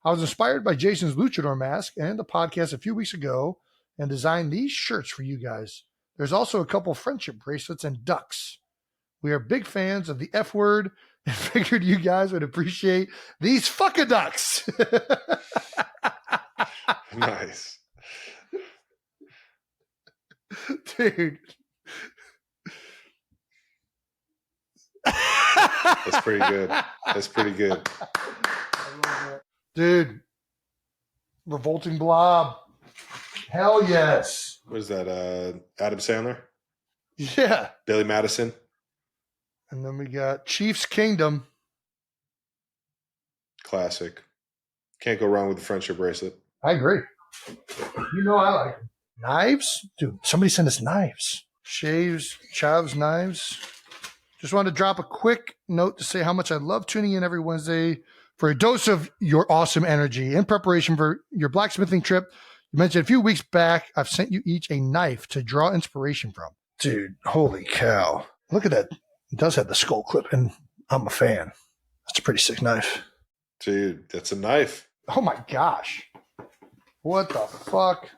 I was inspired by Jason's luchador mask and the podcast a few weeks ago and designed these shirts for you guys. There's also a couple friendship bracelets and ducks. We are big fans of the F word and figured you guys would appreciate these fuckaducks. Nice. Dude. That's pretty good. That's pretty good. Dude. Revolting Blob. Hell yes. What is that? Adam Sandler? Yeah. Billy Madison? And then we got Chiefs Kingdom. Classic. Can't go wrong with the friendship bracelet. I agree. You know I like them. Knives? Dude, somebody send us knives. Shaves, Chavs, knives. Just wanted to drop a quick note to say how much I love tuning in every Wednesday for a dose of your awesome energy. In preparation for your blacksmithing trip, you mentioned a few weeks back, I've sent you each a knife to draw inspiration from. Dude, holy cow. Look at that. It does have the skull clip, and I'm a fan. That's a pretty sick knife. Dude, that's a knife. Oh my gosh. What the fuck?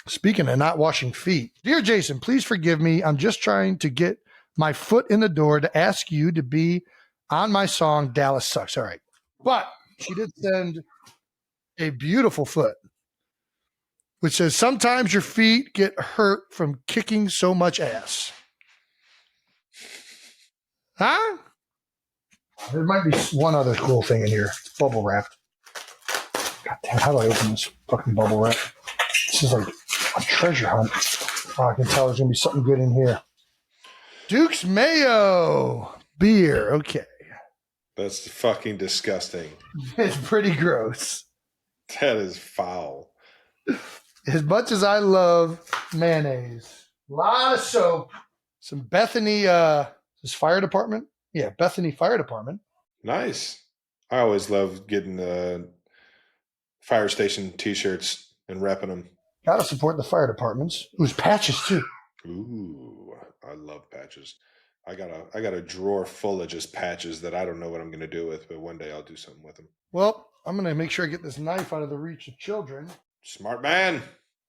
Speaking of not washing feet, dear Jason, please forgive me. I'm just trying to get my foot in the door to ask you to be on my song, Dallas Sucks. All right. But she did send a beautiful foot, which says, sometimes your feet get hurt from kicking so much ass. Huh? There might be one other cool thing in here. It's bubble wrapped. God damn, how do I open this fucking bubble wrap? This is like a treasure hunt. Oh, I can tell there's going to be something good in here. Duke's Mayo beer. Okay. That's fucking disgusting. It's pretty gross. That is foul. As much as I love mayonnaise, a lot of soap, some Bethany, this fire department. Yeah, Bethany Fire Department. Nice. I always love getting fire station T-shirts and repping them. Gotta support the fire departments. Whose patches too. Ooh, I love patches. I got a drawer full of just patches that I don't know what I'm gonna do with, but one day I'll do something with them. Well, I'm gonna make sure I get this knife out of the reach of children. Smart man.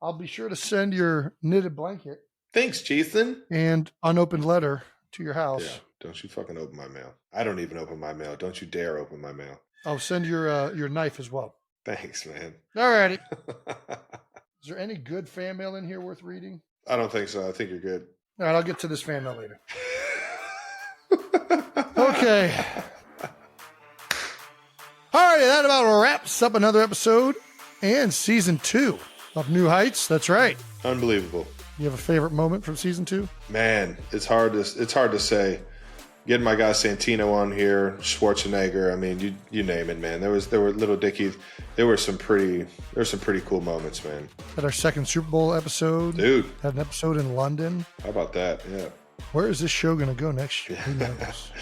I'll be sure to send your knitted blanket Thanks, Jason. and unopened letter to your house. Yeah, don't you fucking open my mail. I don't even open my mail. Don't you dare open my mail. I'll send your knife as well. Thanks, man. All righty. Is there any good fan mail in here worth reading? I don't think so. I think you're good. All right, I'll get to this fan mail later. Okay. All righty, that about wraps up another episode and season 2 of New Heights. That's right. Unbelievable. You have a favorite moment from season 2? Man, it's hard to say. Getting my guy Santino on here, Schwarzenegger. I mean, you name it, man. There were Little Dicky. There were some pretty cool moments, man. Had our second Super Bowl episode. Dude. Had an episode in London. How about that? Yeah. Where is this show going to go next year? Who knows?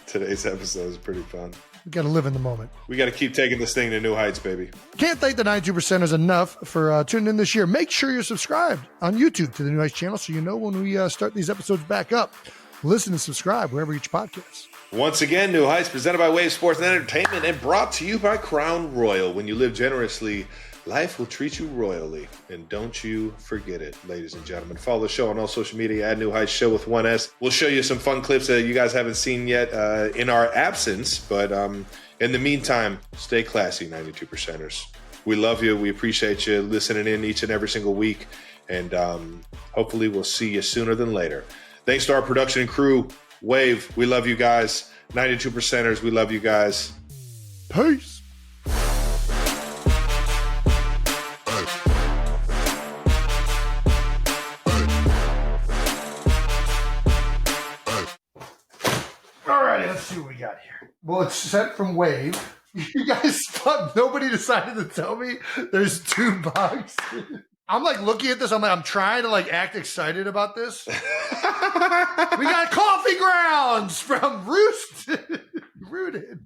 Today's episode is pretty fun. We got to live in the moment. We got to keep taking this thing to new heights, baby. Can't thank the 92%ers enough for tuning in this year. Make sure you're subscribed on YouTube to the New Heights channel so you know when we start these episodes back up. Listen and subscribe wherever you get your podcasts. Once again, New Heights presented by Wave Sports and Entertainment and brought to you by Crown Royal. When you live generously, life will treat you royally. And don't you forget it, ladies and gentlemen. Follow the show on all social media at New Heights Show with 1S. We'll show you some fun clips that you guys haven't seen yet in our absence. But in the meantime, stay classy, 92%ers. We love you. We appreciate you listening in each and every single week. And hopefully we'll see you sooner than later. Thanks to our production crew, Wave. We love you guys. 92%ers, we love you guys. Peace. Alrighty, let's see what we got here. Well, it's sent from Wave. You guys, nobody decided to tell me there's 2 boxes. I'm like looking at this. I'm trying to like act excited about this. We got coffee grounds from Rooted.